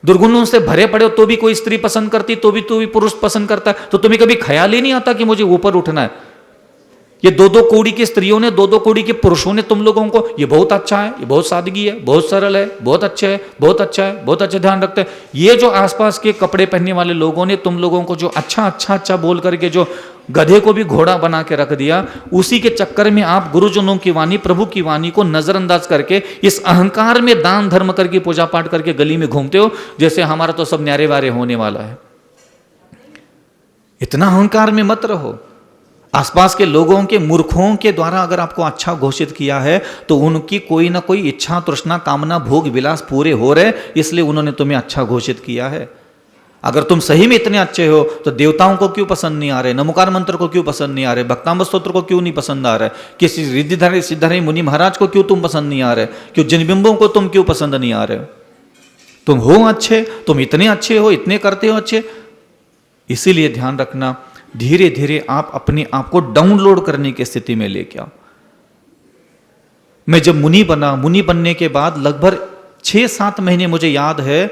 दुर्गुणों से भरे पड़े हो, तो भी कोई स्त्री पसंद करती, तो भी पुरुष पसंद करता है, तो तुम्हें कभी ख्याल ही नहीं आता कि मुझे ऊपर उठना है। ये 2-2 कौड़ी की स्त्रियों ने, 2-2 कौड़ी के पुरुषों ने तुम लोगों को, ये बहुत अच्छा है, ये बहुत सादगी है, बहुत सरल है, बहुत अच्छे है, बहुत अच्छा है, बहुत अच्छा ध्यान रखते हैं। ये जो आसपास के कपड़े पहनने वाले लोगों ने तुम लोगों को जो अच्छा बोल करके जो गधे को भी घोड़ा बना के रख दिया, उसी के चक्कर में आप गुरुजनों की वाणी, प्रभु की वाणी को नजरअंदाज करके इस अहंकार में दान धर्म करके पूजा पाठ करके गली में घूमते हो जैसे हमारा तो सब न्यारे वारे होने वाला है। इतना अहंकार में मत रहो। आसपास के लोगों के मूर्खों के द्वारा अगर आपको अच्छा घोषित किया है तो उनकी कोई ना कोई इच्छा, तृष्णा, कामना, भोग विलास पूरे हो रहे, इसलिए उन्होंने तुम्हें अच्छा घोषित किया है। अगर तुम सही में इतने अच्छे हो तो देवताओं को क्यों पसंद नहीं आ रहे, नमोकार मंत्र को क्यों पसंद नहीं आ रहे, भक्तांब स्तोत्र को क्यों नहीं पसंद आ रहे, किसी रिद्धिधारी सिद्धारी मुनि महाराज को क्यों तुम पसंद नहीं आ रहे, क्यों जिनबिंबों को तुम क्यों पसंद नहीं आ रहे? तुम हो अच्छे, तुम इतने अच्छे हो, इतने करते हो अच्छे। इसीलिए ध्यान रखना, धीरे धीरे आप अपने आप को डाउनलोड करने की स्थिति में लेके आओ। मैं जब मुनि बना, मुनि बनने के बाद लगभग 6-7 महीने मुझे याद है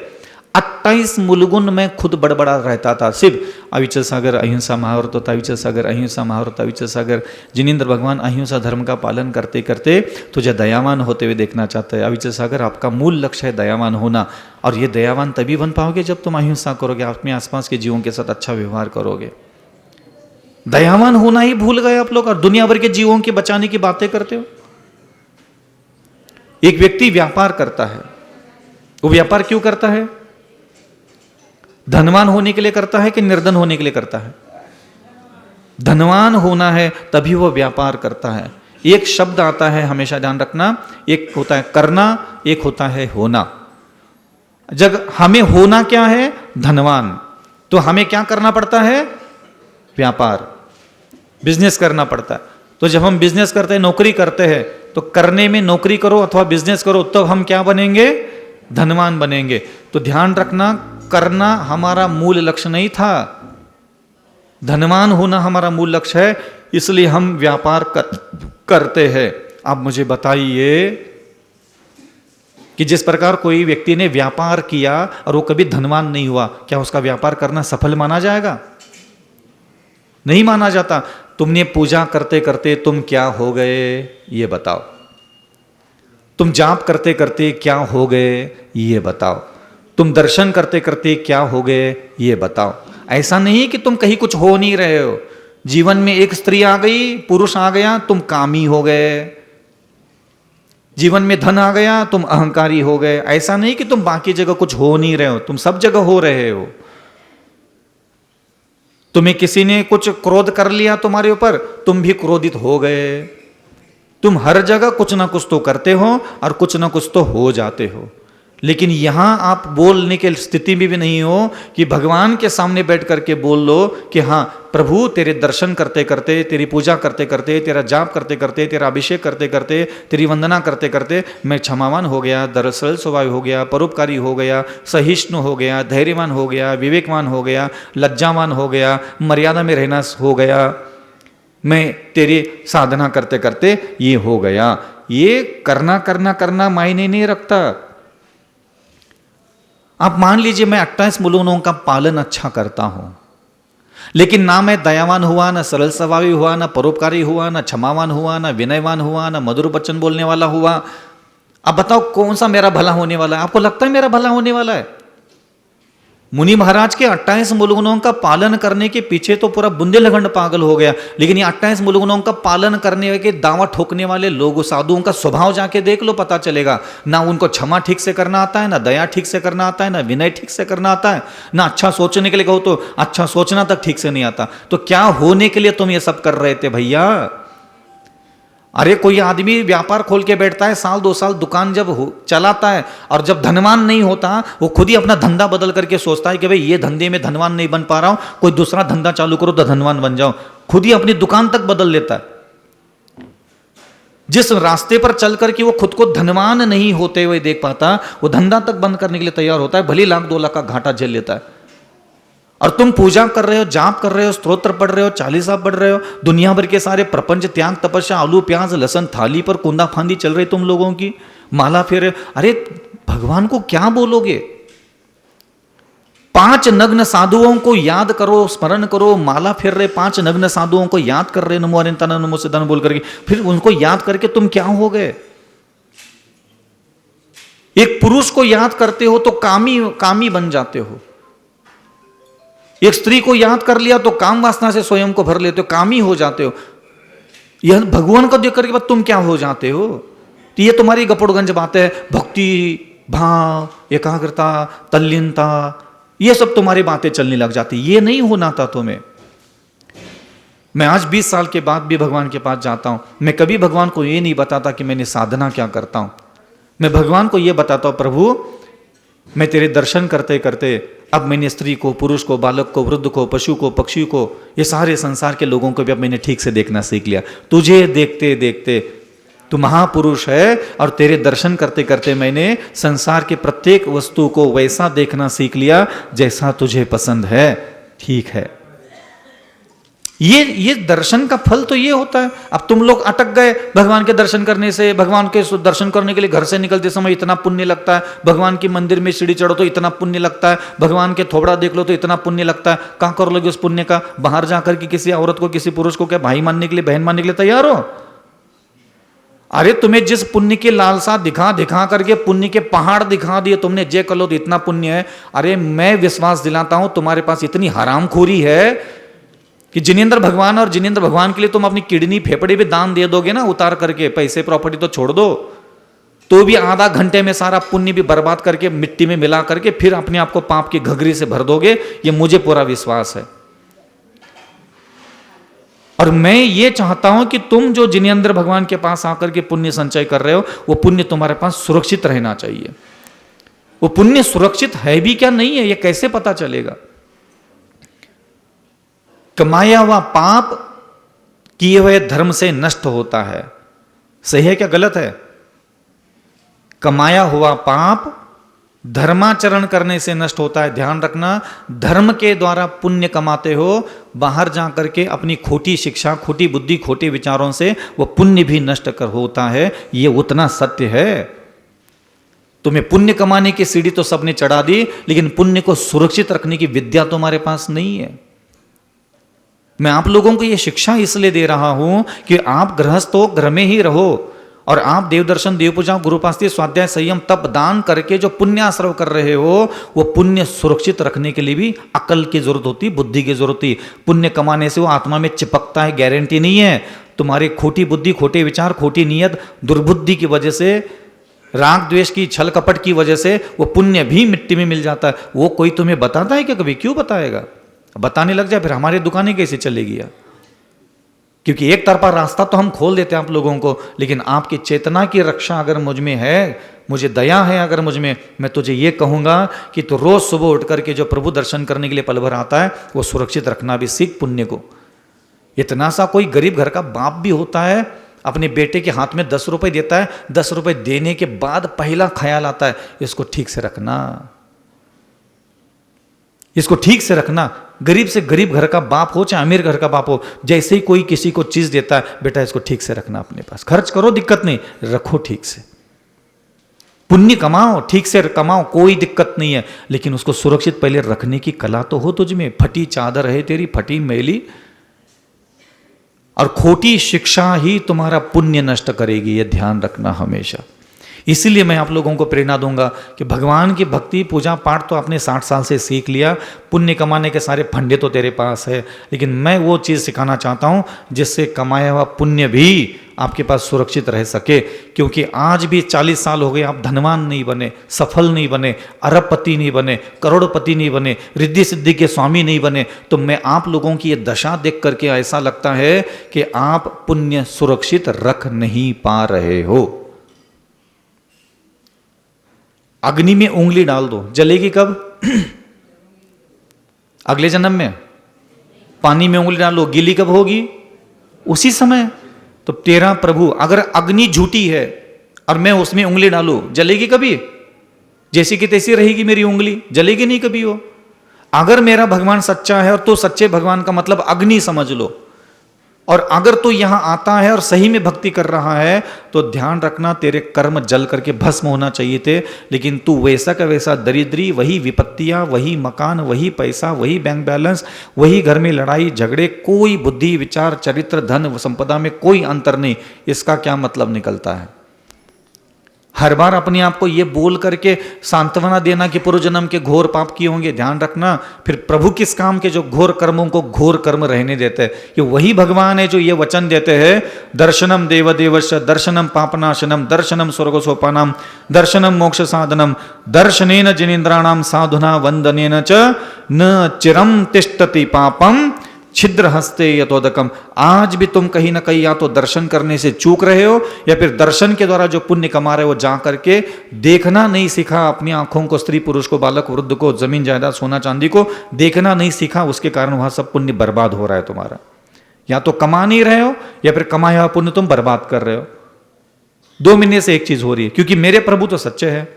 28 मुलगुन में खुद बड़बड़ा रहता था। सिर्फ अविचल सागर अहिंसा महाव्रत होता, अविचल सागर अहिंसा महाव्रत, अविचल सागर। जिनेन्द्र भगवान अहिंसा धर्म का पालन करते करते तुझे दयावान होते हुए देखना चाहते हैं। अविचल सागर आपका मूल लक्ष्य है दयावान होना, और ये दयावान तभी बन पाओगे जब तुम अहिंसा करोगे, अपने आसपास के जीवों के साथ अच्छा व्यवहार करोगे। दयावान होना ही भूल गए आप लोग और दुनिया भर के जीवों के बचाने की बातें करते हो। एक व्यक्ति व्यापार करता है, वो व्यापार क्यों करता है? धनवान होने के लिए करता है कि निर्धन होने के लिए करता है? धनवान होना है तभी वो व्यापार करता है। एक शब्द आता है, हमेशा ध्यान रखना, एक होता है करना, एक होता है होना। जब हमें होना क्या है? धनवान, तो हमें क्या करना पड़ता है? व्यापार, बिजनेस करना पड़ता है। तो जब हम बिजनेस करते हैं, नौकरी करते हैं, तो करने में नौकरी करो अथवा बिजनेस करो, तब हम क्या बनेंगे? धनवान बनेंगे। तो ध्यान रखना, करना हमारा मूल लक्ष्य नहीं था, धनवान होना हमारा मूल लक्ष्य है, इसलिए हम व्यापार करते हैं। आप मुझे बताइए कि जिस प्रकार कोई व्यक्ति ने व्यापार किया और वो कभी धनवान नहीं हुआ, क्या उसका व्यापार करना सफल माना जाएगा? नहीं माना जाता। तुमने पूजा करते करते तुम क्या हो गए ये बताओ, तुम जाप करते करते क्या हो गए ये बताओ, तुम दर्शन करते करते क्या हो गए ये बताओ। ऐसा नहीं कि तुम कहीं कुछ हो नहीं रहे हो। जीवन में एक स्त्री आ गई, पुरुष आ गया, तुम कामी हो गए। जीवन में धन आ गया, तुम अहंकारी हो गए। ऐसा नहीं कि तुम बाकी जगह कुछ हो नहीं रहे हो, तुम सब जगह हो रहे हो। तुम्हें किसी ने कुछ क्रोध कर लिया तुम्हारे ऊपर, तुम भी क्रोधित हो गए। तुम हर जगह कुछ ना कुछ तो करते हो और कुछ ना कुछ तो हो जाते हो। लेकिन यहां आप बोलने की स्थिति में भी नहीं हो कि भगवान के सामने बैठ करके बोल लो कि हाँ प्रभु, तेरे दर्शन करते करते, तेरी पूजा करते करते, तेरा जाप करते करते, तेरा अभिषेक करते करते, तेरी वंदना करते करते मैं क्षमावान हो गया, दरअसल स्वभाव हो गया, परोपकारी हो गया, सहिष्णु हो गया, धैर्यवान हो गया, विवेकवान हो गया, लज्जावान हो गया, मर्यादा में रहना हो गया, मैं तेरी साधना करते करते ये हो गया। ये करना करना करना मायने नहीं रखता। आप मान लीजिए मैं 28 मूलों का पालन अच्छा करता हूं, लेकिन ना मैं दयावान हुआ, ना सरल स्वभावी हुआ, ना परोपकारी हुआ, ना क्षमावान हुआ, ना विनयवान हुआ, ना मधुर वचन बोलने वाला हुआ। अब बताओ कौन सा मेरा भला होने वाला है? आपको लगता है मेरा भला होने वाला है? मुनि महाराज के 28 मूलगुणों का पालन करने के पीछे तो पूरा बुंदेलखंड पागल हो गया, लेकिन ये 28 मूलगुणों का पालन करने के दावा ठोकने वाले लोगों, साधुओं का स्वभाव जाके देख लो, पता चलेगा। ना उनको क्षमा ठीक से करना आता है, ना दया ठीक से करना आता है, ना विनय ठीक से करना आता है, ना अच्छा सोचने के लिए कहो तो अच्छा सोचना तक ठीक से नहीं आता। तो क्या होने के लिए तुम ये सब कर रहे थे भैया? अरे कोई आदमी व्यापार खोल के बैठता है, साल 2 साल दुकान जब चलाता है और जब धनवान नहीं होता, वो खुद ही अपना धंधा बदल करके सोचता है कि भाई ये धंधे में धनवान नहीं बन पा रहा हूं, कोई दूसरा धंधा चालू करो तो धनवान बन जाओ। खुद ही अपनी दुकान तक बदल लेता है। जिस रास्ते पर चल करके वो खुद को धनवान नहीं होते हुए देख पाता, वो धंधा तक बंद करने के लिए तैयार होता है, भले 1 लाख 2 लाख का घाटा झेल लेता है। और तुम पूजा कर रहे हो, जाप कर रहे हो, स्तोत्र पढ़ रहे हो, चालीसा पढ़ रहे हो, दुनिया भर के सारे प्रपंच, त्याग, तपस्या, आलू प्याज लहसन थाली पर कुंदा फांदी चल रही तुम लोगों की, माला फेरे। अरे भगवान को क्या बोलोगे? 5 नग्न साधुओं को याद करो, स्मरण करो, माला फेर रहे 5 नग्न साधुओं को याद कर रहे, नमो अनंतानंद नमो सिद्धानंद बोल करके, फिर उनको याद करके तुम क्या हो गए? एक पुरुष को याद करते हो तो कामी बन जाते हो, एक स्त्री को याद कर लिया तो काम वासना से स्वयं को भर लेते हो, कामी हो जाते हो। यह भगवान को देख करके बाद तुम क्या हो जाते हो? तो ये तुम्हारी गपड़गंज बातें है, भक्ति भाव, एकाग्रता, तल्लीनता, ये सब तुम्हारी बातें चलने लग जाती। ये नहीं होना था तुम्हें। मैं आज 20 साल के बाद भी भगवान के पास जाता हूं, मैं कभी भगवान को ये नहीं बताता कि मैंने साधना क्या करता हूं। मैं भगवान को ये बताता हूं, प्रभु मैं तेरे दर्शन करते करते अब मैंने स्त्री को, पुरुष को, बालक को, वृद्ध को, पशु को, पक्षी को, ये सारे संसार के लोगों को भी अब मैंने ठीक से देखना सीख लिया। तुझे देखते देखते, तू महापुरुष है और तेरे दर्शन करते करते मैंने संसार के प्रत्येक वस्तु को वैसा देखना सीख लिया जैसा तुझे पसंद है। ठीक है, ये दर्शन का फल तो ये होता है। अब तुम लोग अटक गए भगवान के दर्शन करने से। भगवान के दर्शन करने के लिए घर से निकलते समय इतना पुण्य लगता है, भगवान के मंदिर में सीढ़ी चढ़ो तो इतना पुण्य लगता है, भगवान के थोबड़ा देख लो तो इतना पुण्य लगता है। कहां कर लोगे उस पुण्य का? बाहर जाकर के किसी औरत को, किसी पुरुष को क्या भाई मानने के लिए, बहन मानने के लिए तैयार हो? अरे तुम्हें जिस पुण्य की लालसा दिखा दिखा करके पुण्य के पहाड़ दिखा दिए तुमने, जय कर लो तो इतना पुण्य है। अरे मैं विश्वास दिलाता हूं तुम्हारे पास इतनी हरामखोरी है कि जिनेंद्र भगवान, और जिनेंद्र भगवान के लिए तुम अपनी किडनी फेफड़े भी दान दे दोगे ना उतार करके, पैसे प्रॉपर्टी तो छोड़ दो, तो भी आधा घंटे में सारा पुण्य भी बर्बाद करके मिट्टी में मिला करके फिर अपने आप को पाप की घघरी से भर दोगे, ये मुझे पूरा विश्वास है। और मैं ये चाहता हूं कि तुम जो जिनेंद्र भगवान के पास आकर के पुण्य संचय कर रहे हो, वो पुण्य तुम्हारे पास सुरक्षित रहना चाहिए। वो पुण्य सुरक्षित है भी क्या नहीं है, ये कैसे पता चलेगा? कमाया हुआ पाप किए हुए धर्म से नष्ट होता है। सही है क्या गलत है? कमाया हुआ पाप धर्माचरण करने से नष्ट होता है। ध्यान रखना, धर्म के द्वारा पुण्य कमाते हो, बाहर जा करके अपनी खोटी शिक्षा, खोटी बुद्धि, खोटे विचारों से वो पुण्य भी नष्ट कर होता है। ये उतना सत्य है। तुम्हें पुण्य कमाने की सीढ़ी तो सबने चढ़ा दी, लेकिन पुण्य को सुरक्षित रखने की विद्या तुम्हारे पास नहीं है। मैं आप लोगों को यह शिक्षा इसलिए दे रहा हूं कि आप गृहस्थ हो, घर में ही रहो, और आप देव दर्शन, देव पूजा, गुरुपास्ति, स्वाध्याय, संयम, तप, दान करके जो पुण्य आश्रव कर रहे हो, वो पुण्य सुरक्षित रखने के लिए भी अकल की जरूरत होती, बुद्धि की जरूरत होती। पुण्य कमाने से वो आत्मा में चिपकता है, गारंटी नहीं है। तुम्हारी खोटी बुद्धि, खोटे विचार, खोटी नीयत, दुर्बुद्धि की वजह से, राग द्वेष की, छल कपट की वजह से वो पुण्य भी मिट्टी में मिल जाता है। वो कोई तुम्हें बताता है क्या कभी? क्यों बताएगा? बताने लग जाए फिर हमारी दुकानें कैसे चलेगी यार? क्योंकि एक तरफा रास्ता तो हम खोल देते हैं आप लोगों को, लेकिन आपकी चेतना की रक्षा अगर मुझ में है, मुझे दया है अगर मुझ में, मैं तुझे ये कहूंगा कि तू रोज सुबह उठ करके जो प्रभु दर्शन करने के लिए पल भर आता है, वो सुरक्षित रखना भी सीख पुण्य को। इतना सा कोई गरीब घर का बाप भी होता है, अपने बेटे के हाथ में 10 रुपए देता है, 10 रुपए देने के बाद पहला ख्याल आता है, इसको ठीक से रखना, इसको ठीक से रखना। गरीब से गरीब घर का बाप हो चाहे अमीर घर का बाप हो, जैसे ही कोई किसी को चीज देता है, बेटा इसको ठीक से रखना अपने पास, खर्च करो दिक्कत नहीं, रखो ठीक से, पुण्य कमाओ, ठीक से कमाओ, कोई दिक्कत नहीं है, लेकिन उसको सुरक्षित पहले रखने की कला तो हो तुझ में। फटी चादर है तेरी, फटी मैली, और खोटी शिक्षा ही तुम्हारा पुण्य नष्ट करेगी, यह ध्यान रखना हमेशा। इसीलिए मैं आप लोगों को प्रेरणा दूंगा कि भगवान की भक्ति, पूजा पाठ तो आपने 60 साल से सीख लिया, पुण्य कमाने के सारे फंडे तो तेरे पास है, लेकिन मैं वो चीज़ सिखाना चाहता हूँ जिससे कमाया हुआ पुण्य भी आपके पास सुरक्षित रह सके। क्योंकि आज भी 40 साल हो गए, आप धनवान नहीं बने, सफल नहीं बने, अरबपति नहीं बने, करोड़पति नहीं बने, रिद्धि सिद्धि के स्वामी नहीं बने, तो मैं आप लोगों की ये दशा देख करके ऐसा लगता है कि आप पुण्य सुरक्षित रख नहीं पा रहे हो। अग्नि में उंगली डाल दो, जलेगी कब? अगले जन्म में। पानी में उंगली डालो, गीली कब होगी? उसी समय। तो तेरा प्रभु, अगर अग्नि झूठी है और मैं उसमें उंगली डालू, जलेगी कभी? जैसी की तैसी रहेगी मेरी उंगली, जलेगी नहीं कभी वो। अगर मेरा भगवान सच्चा है, और तो सच्चे भगवान का मतलब अग्नि समझ लो, और अगर तू यहां आता है और सही में भक्ति कर रहा है, तो ध्यान रखना तेरे कर्म जल करके भस्म होना चाहिए थे, लेकिन तू वैसा का वैसा दरिद्री, वही विपत्तियां, वही मकान, वही पैसा, वही बैंक बैलेंस, वही घर में लड़ाई झगड़े, कोई बुद्धि, विचार, चरित्र, धन, संपदा में कोई अंतर नहीं। इसका क्या मतलब निकलता है? हर बार अपने आप को ये बोल करके सांत्वना देना कि पूर्व जन्म के घोर पाप किए होंगे, ध्यान रखना फिर प्रभु किस काम के जो घोर कर्मों को घोर कर्म रहने देते हैं। कि वही भगवान है जो ये वचन देते हैं, दर्शनम देवदेवस्य, दर्शनम पापनाशनम, दर्शनम स्वर्गसोपानम, दर्शनम मोक्ष साधनम, दर्शनेन जिनेन्द्राणाम साधुना वंदनेन च न चिरम तिष्ठति पापम छिद्र हस्ते यतोदकम। आज भी तुम कहीं ना कहीं या तो दर्शन करने से चूक रहे हो, या फिर दर्शन के द्वारा जो पुण्य कमा रहे हो जा करके देखना नहीं सीखा, अपनी आंखों को, स्त्री पुरुष को, बालक वृद्ध को, जमीन जायदाद सोना चांदी को देखना नहीं सीखा, उसके कारण वहां सब पुण्य बर्बाद हो रहा है तुम्हारा। या तो कमा नहीं रहे हो, या फिर कमाया हुआ पुण्य तुम बर्बाद कर रहे हो। 2 महीने से एक चीज हो रही है, क्योंकि मेरे प्रभु तो सच्चे हैं।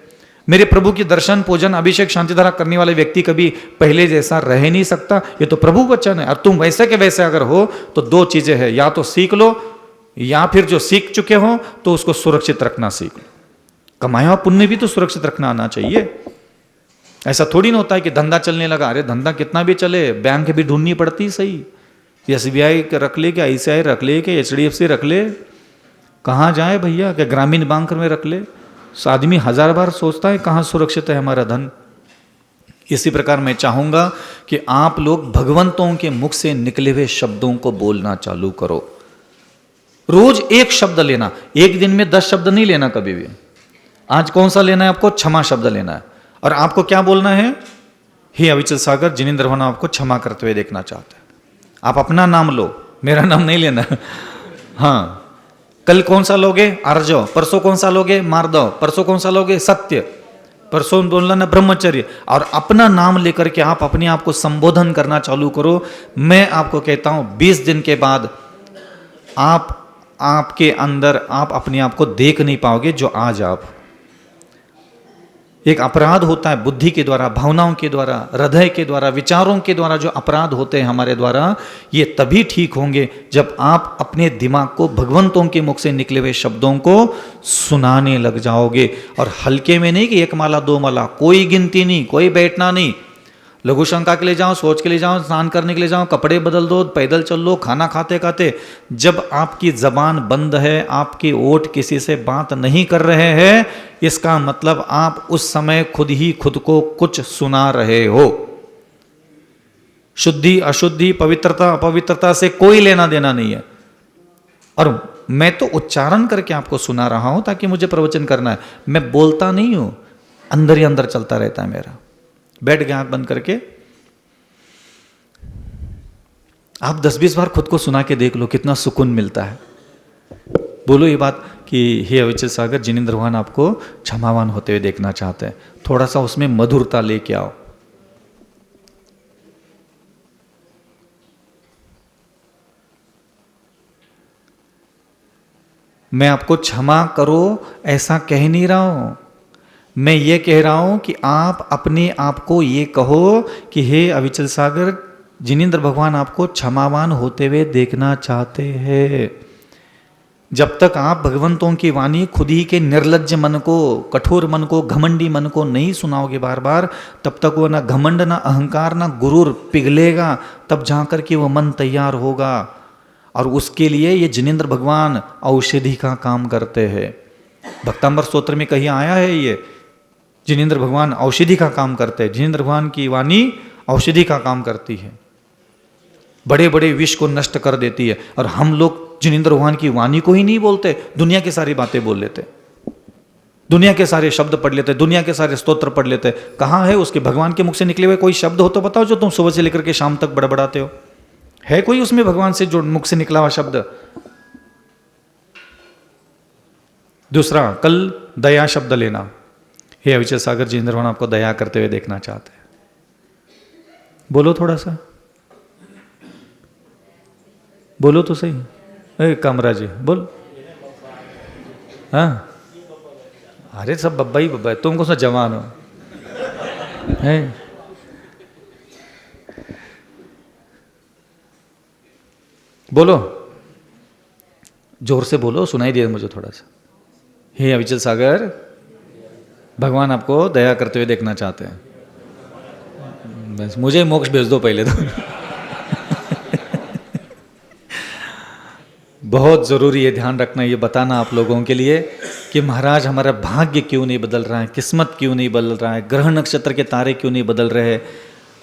मेरे प्रभु की दर्शन, पूजन, अभिषेक, शांतिधारा करने वाले व्यक्ति कभी पहले जैसा रह नहीं सकता, ये तो प्रभु वचन है। और तुम वैसे के वैसे अगर हो तो 2 चीजें हैं, या तो सीख लो, या फिर जो सीख चुके हो तो उसको सुरक्षित रखना सीख लो। कमाया हुआ पुण्य भी तो सुरक्षित रखना आना चाहिए। ऐसा थोड़ी ना होता है कि धंधा चलने लगा, अरे धंधा कितना भी चले, बैंक भी ढूंढनी पड़ती सही, SBI रख ले, क्या ICI रख ले, क्या HDFC रख ले, कहाँ जाए भैया, क्या ग्रामीण बैंक में रख ले। आदमी 1000 बार सोचता है कहाँ सुरक्षित है हमारा धन। इसी प्रकार मैं चाहूंगा कि आप लोग भगवंतों के मुख से निकले हुए शब्दों को बोलना चालू करो। रोज एक शब्द लेना, एक दिन में 10 शब्द नहीं लेना कभी भी। आज कौन सा लेना है आपको? क्षमा शब्द लेना है। और आपको क्या बोलना है? हे अविचल सागर, जिनेंद्र भवन आपको क्षमा करते हुए देखना चाहता है। आप अपना नाम लो, मेरा नाम नहीं लेना। हाँ, कल कौन सा लोगे? आर्जव। परसों कौन सा लोगे? मार्दव। परसों कौन सा लोगे? सत्य। परसों बोलना ना ब्रह्मचर्य। और अपना नाम लेकर के आप अपने आप को संबोधन करना चालू करो। मैं आपको कहता हूं 20 दिन के बाद आपके अंदर आप अपने आप को देख नहीं पाओगे जो आज आप। एक अपराध होता है बुद्धि के द्वारा, भावनाओं के द्वारा, हृदय के द्वारा, विचारों के द्वारा जो अपराध होते हैं हमारे द्वारा, ये तभी ठीक होंगे जब आप अपने दिमाग को भगवंतों के मुख से निकले हुए शब्दों को सुनाने लग जाओगे। और हल्के में नहीं कि एक माला दो माला, कोई गिनती नहीं, कोई बैठना नहीं। लघु शंका के लिए जाओ, सोच के लिए जाओ, स्नान करने के लिए जाओ, कपड़े बदल दो, पैदल चल लो, खाना खाते खाते, जब आपकी जबान बंद है, आपके ओठ किसी से बात नहीं कर रहे हैं, इसका मतलब आप उस समय खुद ही खुद को कुछ सुना रहे हो। शुद्धि अशुद्धि, पवित्रता अपवित्रता से कोई लेना देना नहीं है। और मैं तो उच्चारण करके आपको सुना रहा हूं ताकि मुझे प्रवचन करना है, मैं बोलता नहीं हूं, अंदर ही अंदर चलता रहता है मेरा। बैठ गया आंख बंद करके, आप 10-20 बार खुद को सुना के देख लो कितना सुकून मिलता है। बोलो ये बात कि हे अविचल सागर, जिनेंद्र भगवान आपको क्षमावान होते हुए देखना चाहते हैं। थोड़ा सा उसमें मधुरता लेके आओ। मैं आपको क्षमा करो ऐसा कह नहीं रहा हूं, मैं ये कह रहा हूं कि आप अपने आप को ये कहो कि हे अविचल सागर, जिनेंद्र भगवान आपको क्षमावान होते हुए देखना चाहते हैं। जब तक आप भगवंतों की वाणी खुद ही के निर्लज्ज मन को, कठोर मन को, घमंडी मन को नहीं सुनाओगे बार बार, तब तक वो ना घमंड, ना अहंकार, ना गुरूर पिघलेगा, तब जाकर के वो मन तैयार होगा। और उसके लिए ये जिनेंद्र भगवान औषधि का काम करते हैं। भक्तांबर स्तोत्र में कहीं आया है ये, जिनेंद्र भगवान औषधि का काम करते हैं। जिनेंद्र भगवान की वाणी औषधि का काम करती है, बड़े बड़े विष को नष्ट कर देती है। और हम लोग जिनेंद्र भगवान की वाणी को ही नहीं बोलते, दुनिया की सारी बातें बोल लेते, दुनिया के सारे शब्द पढ़ लेते, दुनिया के सारे स्तोत्र पढ़ लेते। कहाँ है उसके भगवान के मुख से निकले हुए कोई शब्द हो तो बताओ जो तुम सुबह से लेकर के शाम तक बड़बड़ाते हो। है कोई उसमें भगवान से जो मुख से निकला हुआ शब्द? दूसरा, कल दया शब्द लेना। हे अविचल सागर, जिनेंद्र भगवान आपको दया करते हुए देखना चाहते हैं। बोलो थोड़ा सा, बोलो तो सही। कामरा जी बोल। हाँ, अरे सब बब्बा ही बब्बा है, तुम कौन सा जवान हो है? बोलो, जोर से बोलो, सुनाई दिया मुझे थोड़ा सा। हे अविचल सागर, भगवान आपको दया करते हुए देखना चाहते हैं। बस मुझे मोक्ष भेज दो पहले तो। बहुत ज़रूरी है ध्यान रखना, ये बताना आप लोगों के लिए कि महाराज हमारा भाग्य क्यों नहीं बदल रहा है, किस्मत क्यों नहीं बदल रहा है, ग्रह नक्षत्र के तारे क्यों नहीं बदल रहे हैं।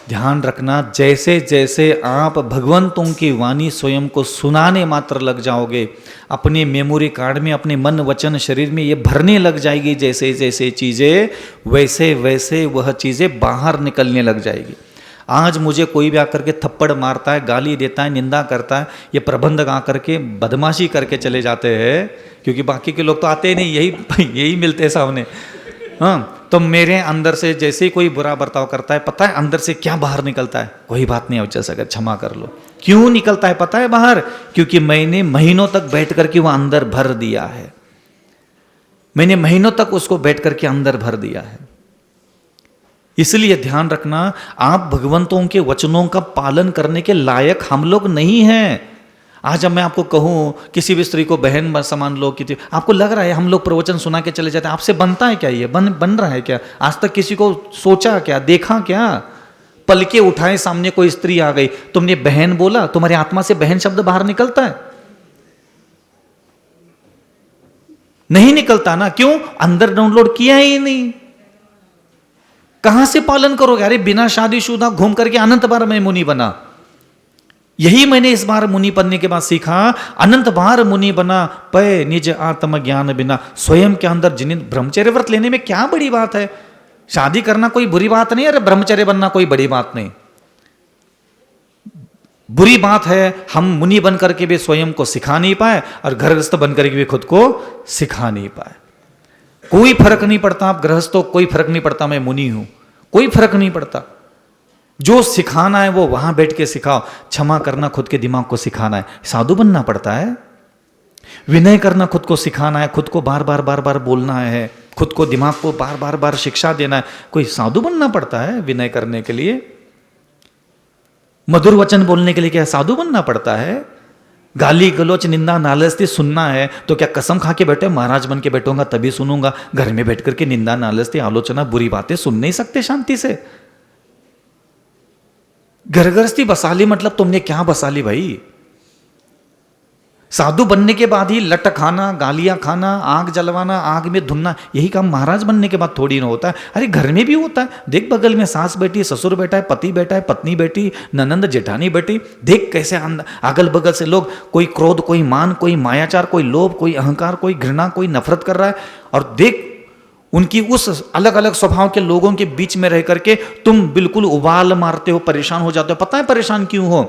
ध्यान रखना, जैसे जैसे आप भगवंतों की वाणी स्वयं को सुनाने मात्र लग जाओगे, अपने मेमोरी कार्ड में, अपने मन वचन शरीर में ये भरने लग जाएगी जैसे जैसे चीज़ें, वैसे वैसे वह चीज़ें बाहर निकलने लग जाएगी। आज मुझे कोई भी आकर के थप्पड़ मारता है, गाली देता है, निंदा करता है, ये प्रबंधक आकर के बदमाशी करके चले जाते हैं, क्योंकि बाकी के लोग तो आते ही नहीं, यही मिलते हैं सामने। हाँ, तो मेरे अंदर से जैसे ही कोई बुरा बर्ताव करता है, पता है अंदर से क्या बाहर निकलता है? कोई बात नहीं, अविचल सागर क्षमा कर लो। क्यों निकलता है पता है बाहर? क्योंकि मैंने महीनों तक बैठ करके वह अंदर भर दिया है, मैंने महीनों तक उसको बैठ करके अंदर भर दिया है। इसलिए ध्यान रखना, आप भगवंतों के वचनों का पालन करने के लायक हम लोग नहीं हैं। आज जब मैं आपको कहूं किसी भी स्त्री को बहन समान लो, किसी आपको लग रहा है हम लोग प्रवचन सुना के चले जाते हैं, आपसे बनता है क्या? ये बन रहा है क्या? आज तक किसी को सोचा क्या, देखा क्या? पलके उठाए, सामने कोई स्त्री आ गई, तुमने बहन बोला, तुम्हारी आत्मा से बहन शब्द बाहर निकलता है? नहीं निकलता ना। क्यों? अंदर डाउनलोड किया ही नहीं। कहां से पालन करोगे? अरे बिना शादीशुदा घूम करके अनंत बार मैं मुनि बना। यही मैंने इस बार मुनि बनने के बाद सीखा, अनंत बार मुनि बना पय निज आत्म ज्ञान बिना। स्वयं के अंदर ब्रह्मचर्य व्रत लेने में क्या बड़ी बात है? शादी करना कोई बुरी बात नहीं, अरे ब्रह्मचर्य बनना कोई बड़ी बात नहीं। बुरी बात है हम मुनि बन करके भी स्वयं को सिखा नहीं पाए और गृहस्थ बन करके भी खुद को सिखा नहीं पाए। कोई फर्क नहीं पड़ता, आप गृहस्थ हो, कोई फर्क नहीं पड़ता मैं मुनि हूं, कोई फर्क नहीं पड़ता। जो सिखाना है वो वहां बैठ के सिखाओ। क्षमा करना खुद के दिमाग को सिखाना है, साधु बनना पड़ता है। विनय करना खुद को सिखाना है, खुद को बार बार बोलना है, खुद को दिमाग को बार बार शिक्षा देना है। कोई साधु बनना पड़ता है विनय करने के लिए? मधुर वचन बोलने के लिए क्या साधु बनना पड़ता है? गाली गलोच निंदा नालस्ती सुनना है तो क्या कसम खा के बैठे महाराज बन के बैठूंगा तभी सुनूंगा? घर में बैठ करके निंदा नालस्ती आलोचना बुरी बातें सुन नहीं सकते शांति से? घर गृहस्थी बसा ली मतलब तुमने क्या बसा ली भाई? साधु बनने के बाद ही लट खाना, गालियां खाना, आग जलवाना, आग में धुनना, यही काम महाराज बनने के बाद थोड़ी ना होता है। अरे घर में भी होता है। देख बगल में सास बैठी, ससुर बैठा है, पति बैठा है, पत्नी बैठी, ननंद जेठानी बैठी, देख कैसे अगल बगल से लोग, कोई क्रोध, कोई मान, कोई मायाचार, कोई लोभ, कोई अहंकार, कोई घृणा, कोई नफरत कर रहा है। और देख उनकी उस अलग अलग स्वभाव के लोगों के बीच में रह करके तुम बिल्कुल उबाल मारते हो, परेशान हो जाते हो। पता है परेशान क्यों हो?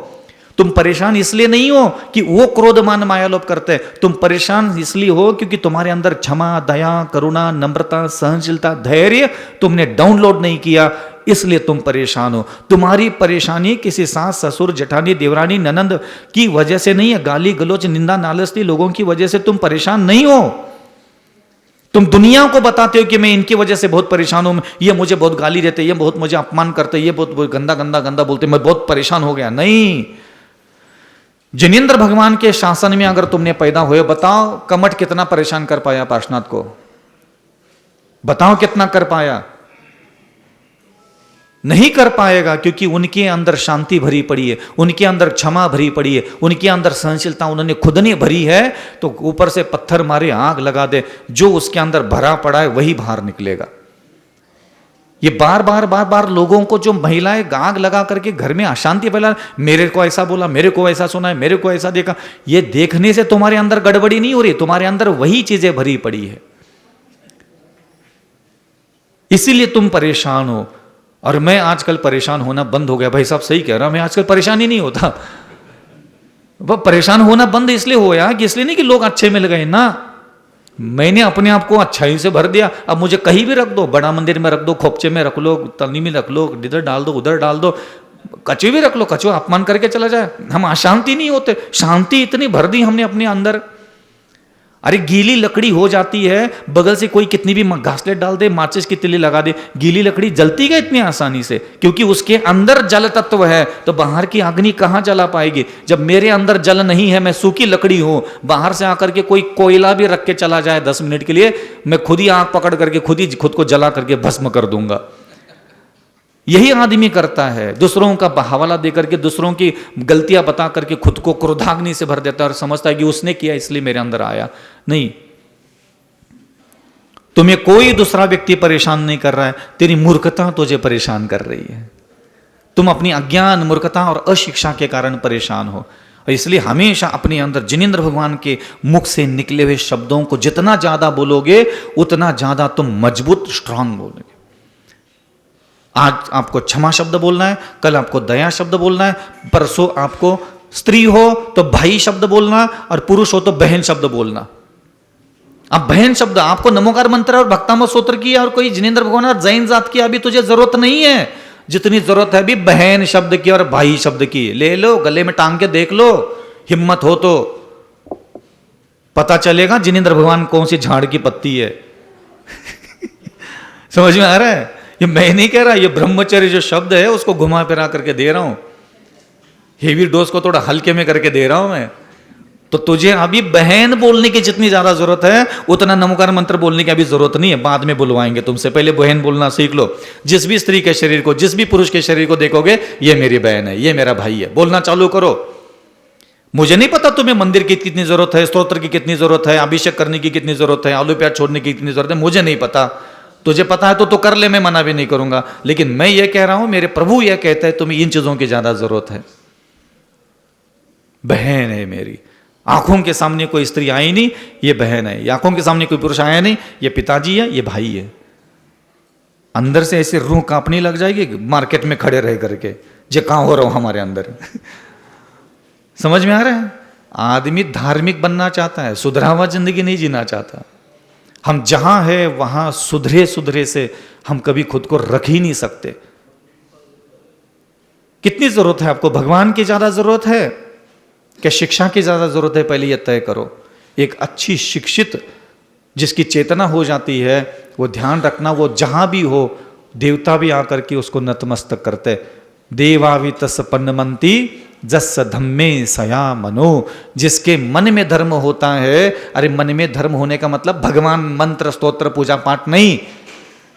तुम परेशान इसलिए नहीं हो कि वो क्रोध मान माया लोभ करते हैं, तुम परेशान इसलिए हो क्योंकि तुम्हारे अंदर क्षमा, दया, करुणा, नम्रता, सहनशीलता, धैर्य तुमने डाउनलोड नहीं किया, इसलिए तुम परेशान हो। तुम्हारी परेशानी किसी सास, ससुर, जेठानी, देवरानी, ननंद की वजह से नहीं है, गाली गलोच, निंदा नालस्ती लोगों की वजह से तुम परेशान नहीं हो। तुम दुनिया को बताते हो कि मैं इनकी वजह से बहुत परेशान हूं, ये मुझे बहुत गाली देते, ये बहुत मुझे अपमान करते, ये बहुत गंदा गंदा गंदा बोलते, मैं बहुत परेशान हो गया। नहीं, जिनेंद्र भगवान के शासन में अगर तुमने पैदा हुए, बताओ कमठ कितना परेशान कर पाया पार्श्वनाथ को? बताओ कितना कर पाया? नहीं कर पाएगा, क्योंकि उनके अंदर शांति भरी पड़ी है, उनके अंदर क्षमा भरी पड़ी है, उनके अंदर सहनशीलता उन्होंने खुद ने भरी है। तो ऊपर से पत्थर मारे, आग लगा दे, जो उसके अंदर भरा पड़ा है वही बाहर निकलेगा। ये बार बार लोगों को, जो महिलाएं आग लगा करके घर में अशांति फैला, मेरे को ऐसा बोला, मेरे को ऐसा सुना है, मेरे को ऐसा देखा, ये देखने से तुम्हारे अंदर गड़बड़ी नहीं हो रही, तुम्हारे अंदर वही चीजें भरी पड़ी है, इसीलिए तुम परेशान हो। और मैं आजकल परेशान होना बंद हो गया। भाई साहब सही कह रहा, मैं आजकल परेशान ही नहीं होता। वह परेशान होना बंद इसलिए हुआ कि इसलिए नहीं कि लोग अच्छे मिल गए ना, मैंने अपने आप को अच्छाई से भर दिया। अब मुझे कहीं भी रख दो, बड़ा मंदिर में रख दो, खोपचे में रख लो, तलनी में रख लो, इधर डाल दो, उधर डाल दो, कचुए भी रख लो, कचुआ अपमान करके चला जाए, हम अशांति नहीं होते। शांति इतनी भर दी हमने अपने अंदर। अरे गीली लकड़ी हो जाती है, बगल से कोई कितनी भी घासलेट डाल दे, माचिस की तिल्ली लगा दे, गीली लकड़ी जलती है इतनी आसानी से, क्योंकि उसके अंदर जल तत्व है। तो बाहर की अग्नि कहां जला पाएगी? जब मेरे अंदर जल नहीं है, मैं सूखी लकड़ी हूं, बाहर से आकर के कोई कोयला भी रख के चला जाए 10 मिनट के लिए, मैं खुद ही आग पकड़ करके खुद को जला करके भस्म कर दूंगा। यही आदमी करता है, दूसरों का हवाला देकर के, दूसरों की गलतियां बता करके खुद को क्रोधाग्नि से भर देता है और समझता है कि उसने किया इसलिए मेरे अंदर आया। नहीं, तुम्हें कोई दूसरा व्यक्ति परेशान नहीं कर रहा है, तेरी मूर्खता तुझे परेशान कर रही है। तुम अपनी अज्ञान, मूर्खता और अशिक्षा के कारण परेशान हो। और इसलिए हमेशा अपने अंदर जिनेंद्र भगवान के मुख से निकले हुए शब्दों को जितना ज्यादा बोलोगे, उतना ज्यादा तुम मजबूत, स्ट्रांग बोलोगे। आज आपको क्षमा शब्द बोलना है, कल आपको दया शब्द बोलना है, परसों आपको स्त्री हो तो भाई शब्द बोलना, और पुरुष हो तो बहन शब्द बोलना। अब बहन शब्द आपको नमोकार मंत्र और भक्तामृत स्तोत्र की और कोई जिनेंद्र भगवान और जैन जात की अभी तुझे जरूरत नहीं है, जितनी जरूरत है अभी बहन शब्द की और भाई शब्द की। ले लो, गले में टांग के देख लो, हिम्मत हो तो पता चलेगा जिनेंद्र भगवान कौन सी झाड़ की पत्ती है। समझ में आ रहा है? ये मैं नहीं कह रहा, ये ब्रह्मचर्य जो शब्द है उसको घुमा फिरा करके दे रहा हूं, हेवी डोज को थोड़ा हल्के में करके दे रहा हूं मैं। तो तुझे अभी बहन बोलने की जितनी ज्यादा जरूरत है, उतना नमोकार मंत्र बोलने की अभी जरूरत नहीं है, बाद में बुलवाएंगे तुमसे, पहले बहन बोलना सीख लो। जिस भी स्त्री के शरीर को, जिस भी पुरुष के शरीर को देखोगे, ये मेरी बहन है, ये मेरा भाई है, बोलना चालू करो। मुझे नहीं पता तुम्हें मंदिर की कितनी जरूरत है, स्तोत्र की कितनी जरूरत है, अभिषेक करने की कितनी जरूरत है, आलू प्याज छोड़ने की कितनी जरूरत है, मुझे नहीं पता। तुझे पता है तो कर ले, मैं मना भी नहीं करूंगा। लेकिन मैं ये कह रहा हूं, मेरे प्रभु ये कहते हैं तुम्हें इन चीजों की ज्यादा जरूरत है। बहन है मेरी, आंखों के सामने कोई स्त्री आई नहीं, ये बहन है। आंखों के सामने कोई पुरुष आया नहीं, ये पिताजी है, ये भाई है। अंदर से ऐसे रूह कांपने लग जाएगी मार्केट में खड़े रह करके, जे कहां हो रहा हूं हमारे अंदर। समझ में आ रहा है? आदमी धार्मिक बनना चाहता है, सुधरा हुआ जिंदगी नहीं जीना चाहता। हम जहां है वहां सुधरे से हम कभी खुद को रख ही नहीं सकते। कितनी जरूरत है आपको? भगवान की ज्यादा जरूरत है क्या शिक्षा की ज्यादा जरूरत है? पहले यह तय करो। एक अच्छी शिक्षित जिसकी चेतना हो जाती है, वो ध्यान रखना, वो जहां भी हो देवता भी आकर के उसको नतमस्तक करते। देवावितस पन्नमंती जस धम्मे सया मनो, जिसके मन में धर्म होता है। अरे मन में धर्म होने का मतलब भगवान मंत्र स्तोत्र पूजा पाठ नहीं।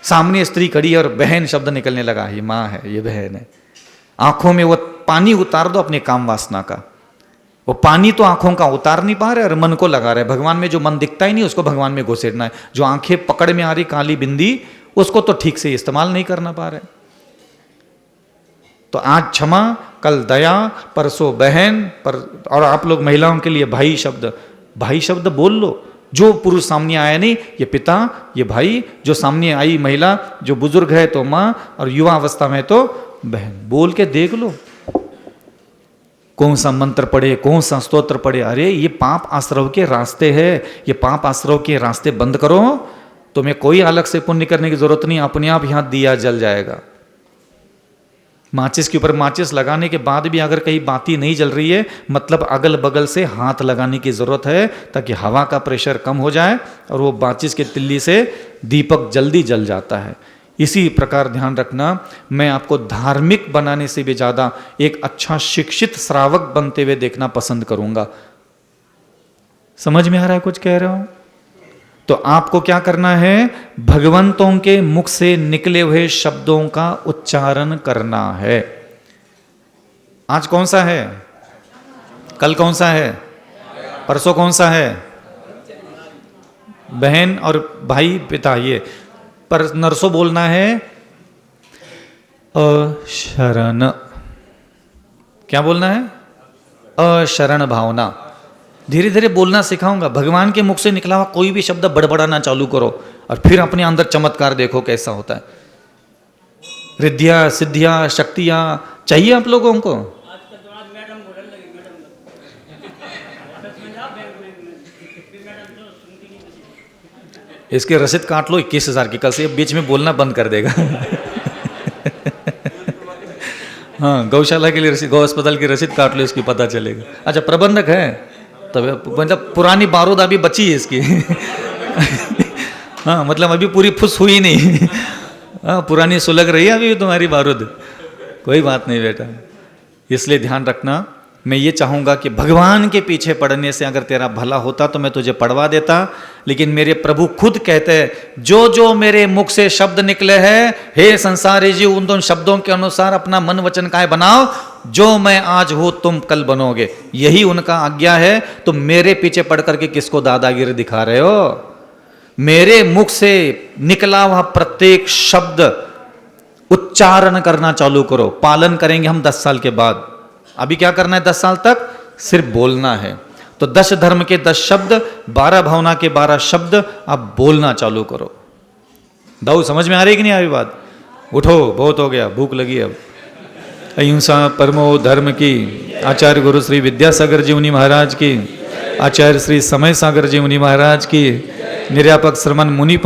सामने स्त्री खड़ी और बहन शब्द निकलने लगा, ये माँ है, ये बहन है। आंखों में वो पानी उतार दो अपने काम वासना का। वो पानी तो आंखों का उतार नहीं पा रहे और मन को लगा रहे। भगवान में जो मन दिखता ही नहीं उसको भगवान में घुसेड़ना है। जो आंखें पकड़ में आ रही काली बिंदी, उसको तो ठीक से इस्तेमाल नहीं करना पा रहे। तो आज क्षमा, कल दया, परसों बहन पर, और आप लोग महिलाओं के लिए भाई शब्द, भाई शब्द बोल लो। जो पुरुष सामने आया नहीं, ये पिता, ये भाई, जो सामने आई महिला, जो बुजुर्ग है तो माँ, और युवा अवस्था में तो बहन, बोल के देख लो। कौन सा मंत्र पढ़े, कौन सा स्तोत्र पढ़े। अरे ये पाप आश्रव के रास्ते हैं, ये पाप आश्रव के रास्ते बंद करो। तुम्हें कोई अलग से पुण्य करने की जरूरत नहीं, अपने आप यहां दिया जल जाएगा। माचिस के ऊपर माचिस लगाने के बाद भी अगर कहीं बाती नहीं जल रही है, मतलब अगल बगल से हाथ लगाने की जरूरत है, ताकि हवा का प्रेशर कम हो जाए और वो माचिस के तिल्ली से दीपक जल्दी जल जाता है। इसी प्रकार ध्यान रखना, मैं आपको धार्मिक बनाने से भी ज्यादा एक अच्छा शिक्षित श्रावक बनते हुए देखना पसंद करूंगा। समझ में आ रहा है कुछ कह रहा हूं? तो आपको क्या करना है, भगवंतों के मुख से निकले हुए शब्दों का उच्चारण करना है। आज कौन सा है, कल कौन सा है, परसों कौन सा है, बहन और भाई पिता, ये पर नरसों बोलना है अशरण। क्या बोलना है, अशरण भावना। धीरे धीरे बोलना सिखाऊंगा। भगवान के मुख से निकला हुआ कोई भी शब्द बड़बड़ाना चालू करो और फिर अपने अंदर चमत्कार देखो कैसा होता है। रिद्धियां सिद्धियां शक्तियां चाहिए आप लोगों को। इसके रसीद काट लो 21,000 की, कल से बीच में बोलना बंद कर देगा। हाँ, गौशाला के लिए रसीद, गौ अस्पताल की रसीद काट लो, इसकी पता चलेगा। अच्छा, प्रबंधक है तब, मतलब पुरानी बारूद अभी बची है इसकी। हाँ, मतलब अभी पूरी फुस हुई नहीं। हाँ, पुरानी सुलग रही है अभी तुम्हारी बारूद। कोई बात नहीं बेटा, इसलिए ध्यान रखना। मैं ये चाहूंगा कि भगवान के पीछे पढ़ने से अगर तेरा भला होता तो मैं तुझे पढ़वा देता, लेकिन मेरे प्रभु खुद कहते हैं जो जो मेरे मुख से शब्द निकले हैं, हे संसारी जी, उन शब्दों के अनुसार अपना मन वचन काय बनाओ। जो मैं आज हूं तुम कल बनोगे, यही उनका आज्ञा है। तुम मेरे पीछे पढ़ करके किसको दादागिरी दिखा रहे हो? मेरे मुख से निकला हुआ प्रत्येक शब्द उच्चारण करना चालू करो। पालन करेंगे हम 10 साल के बाद। अभी क्या करना है 10 साल तक? सिर्फ बोलना है। तो 10 धर्म के 10 शब्द, 12 भावना के 12 शब्द, अब बोलना चालू करो। दाऊ समझ में आ रही कि नहीं आ रही बात? उठो, बहुत हो गया, भूख लगी अब। अहिंसा परमो धर्म की। आचार्य गुरु श्री विद्यासागर जी मुनि महाराज की, आचार्य श्री समय सागर जी मुनि महाराज की, निर्यापक श्रमण मुनि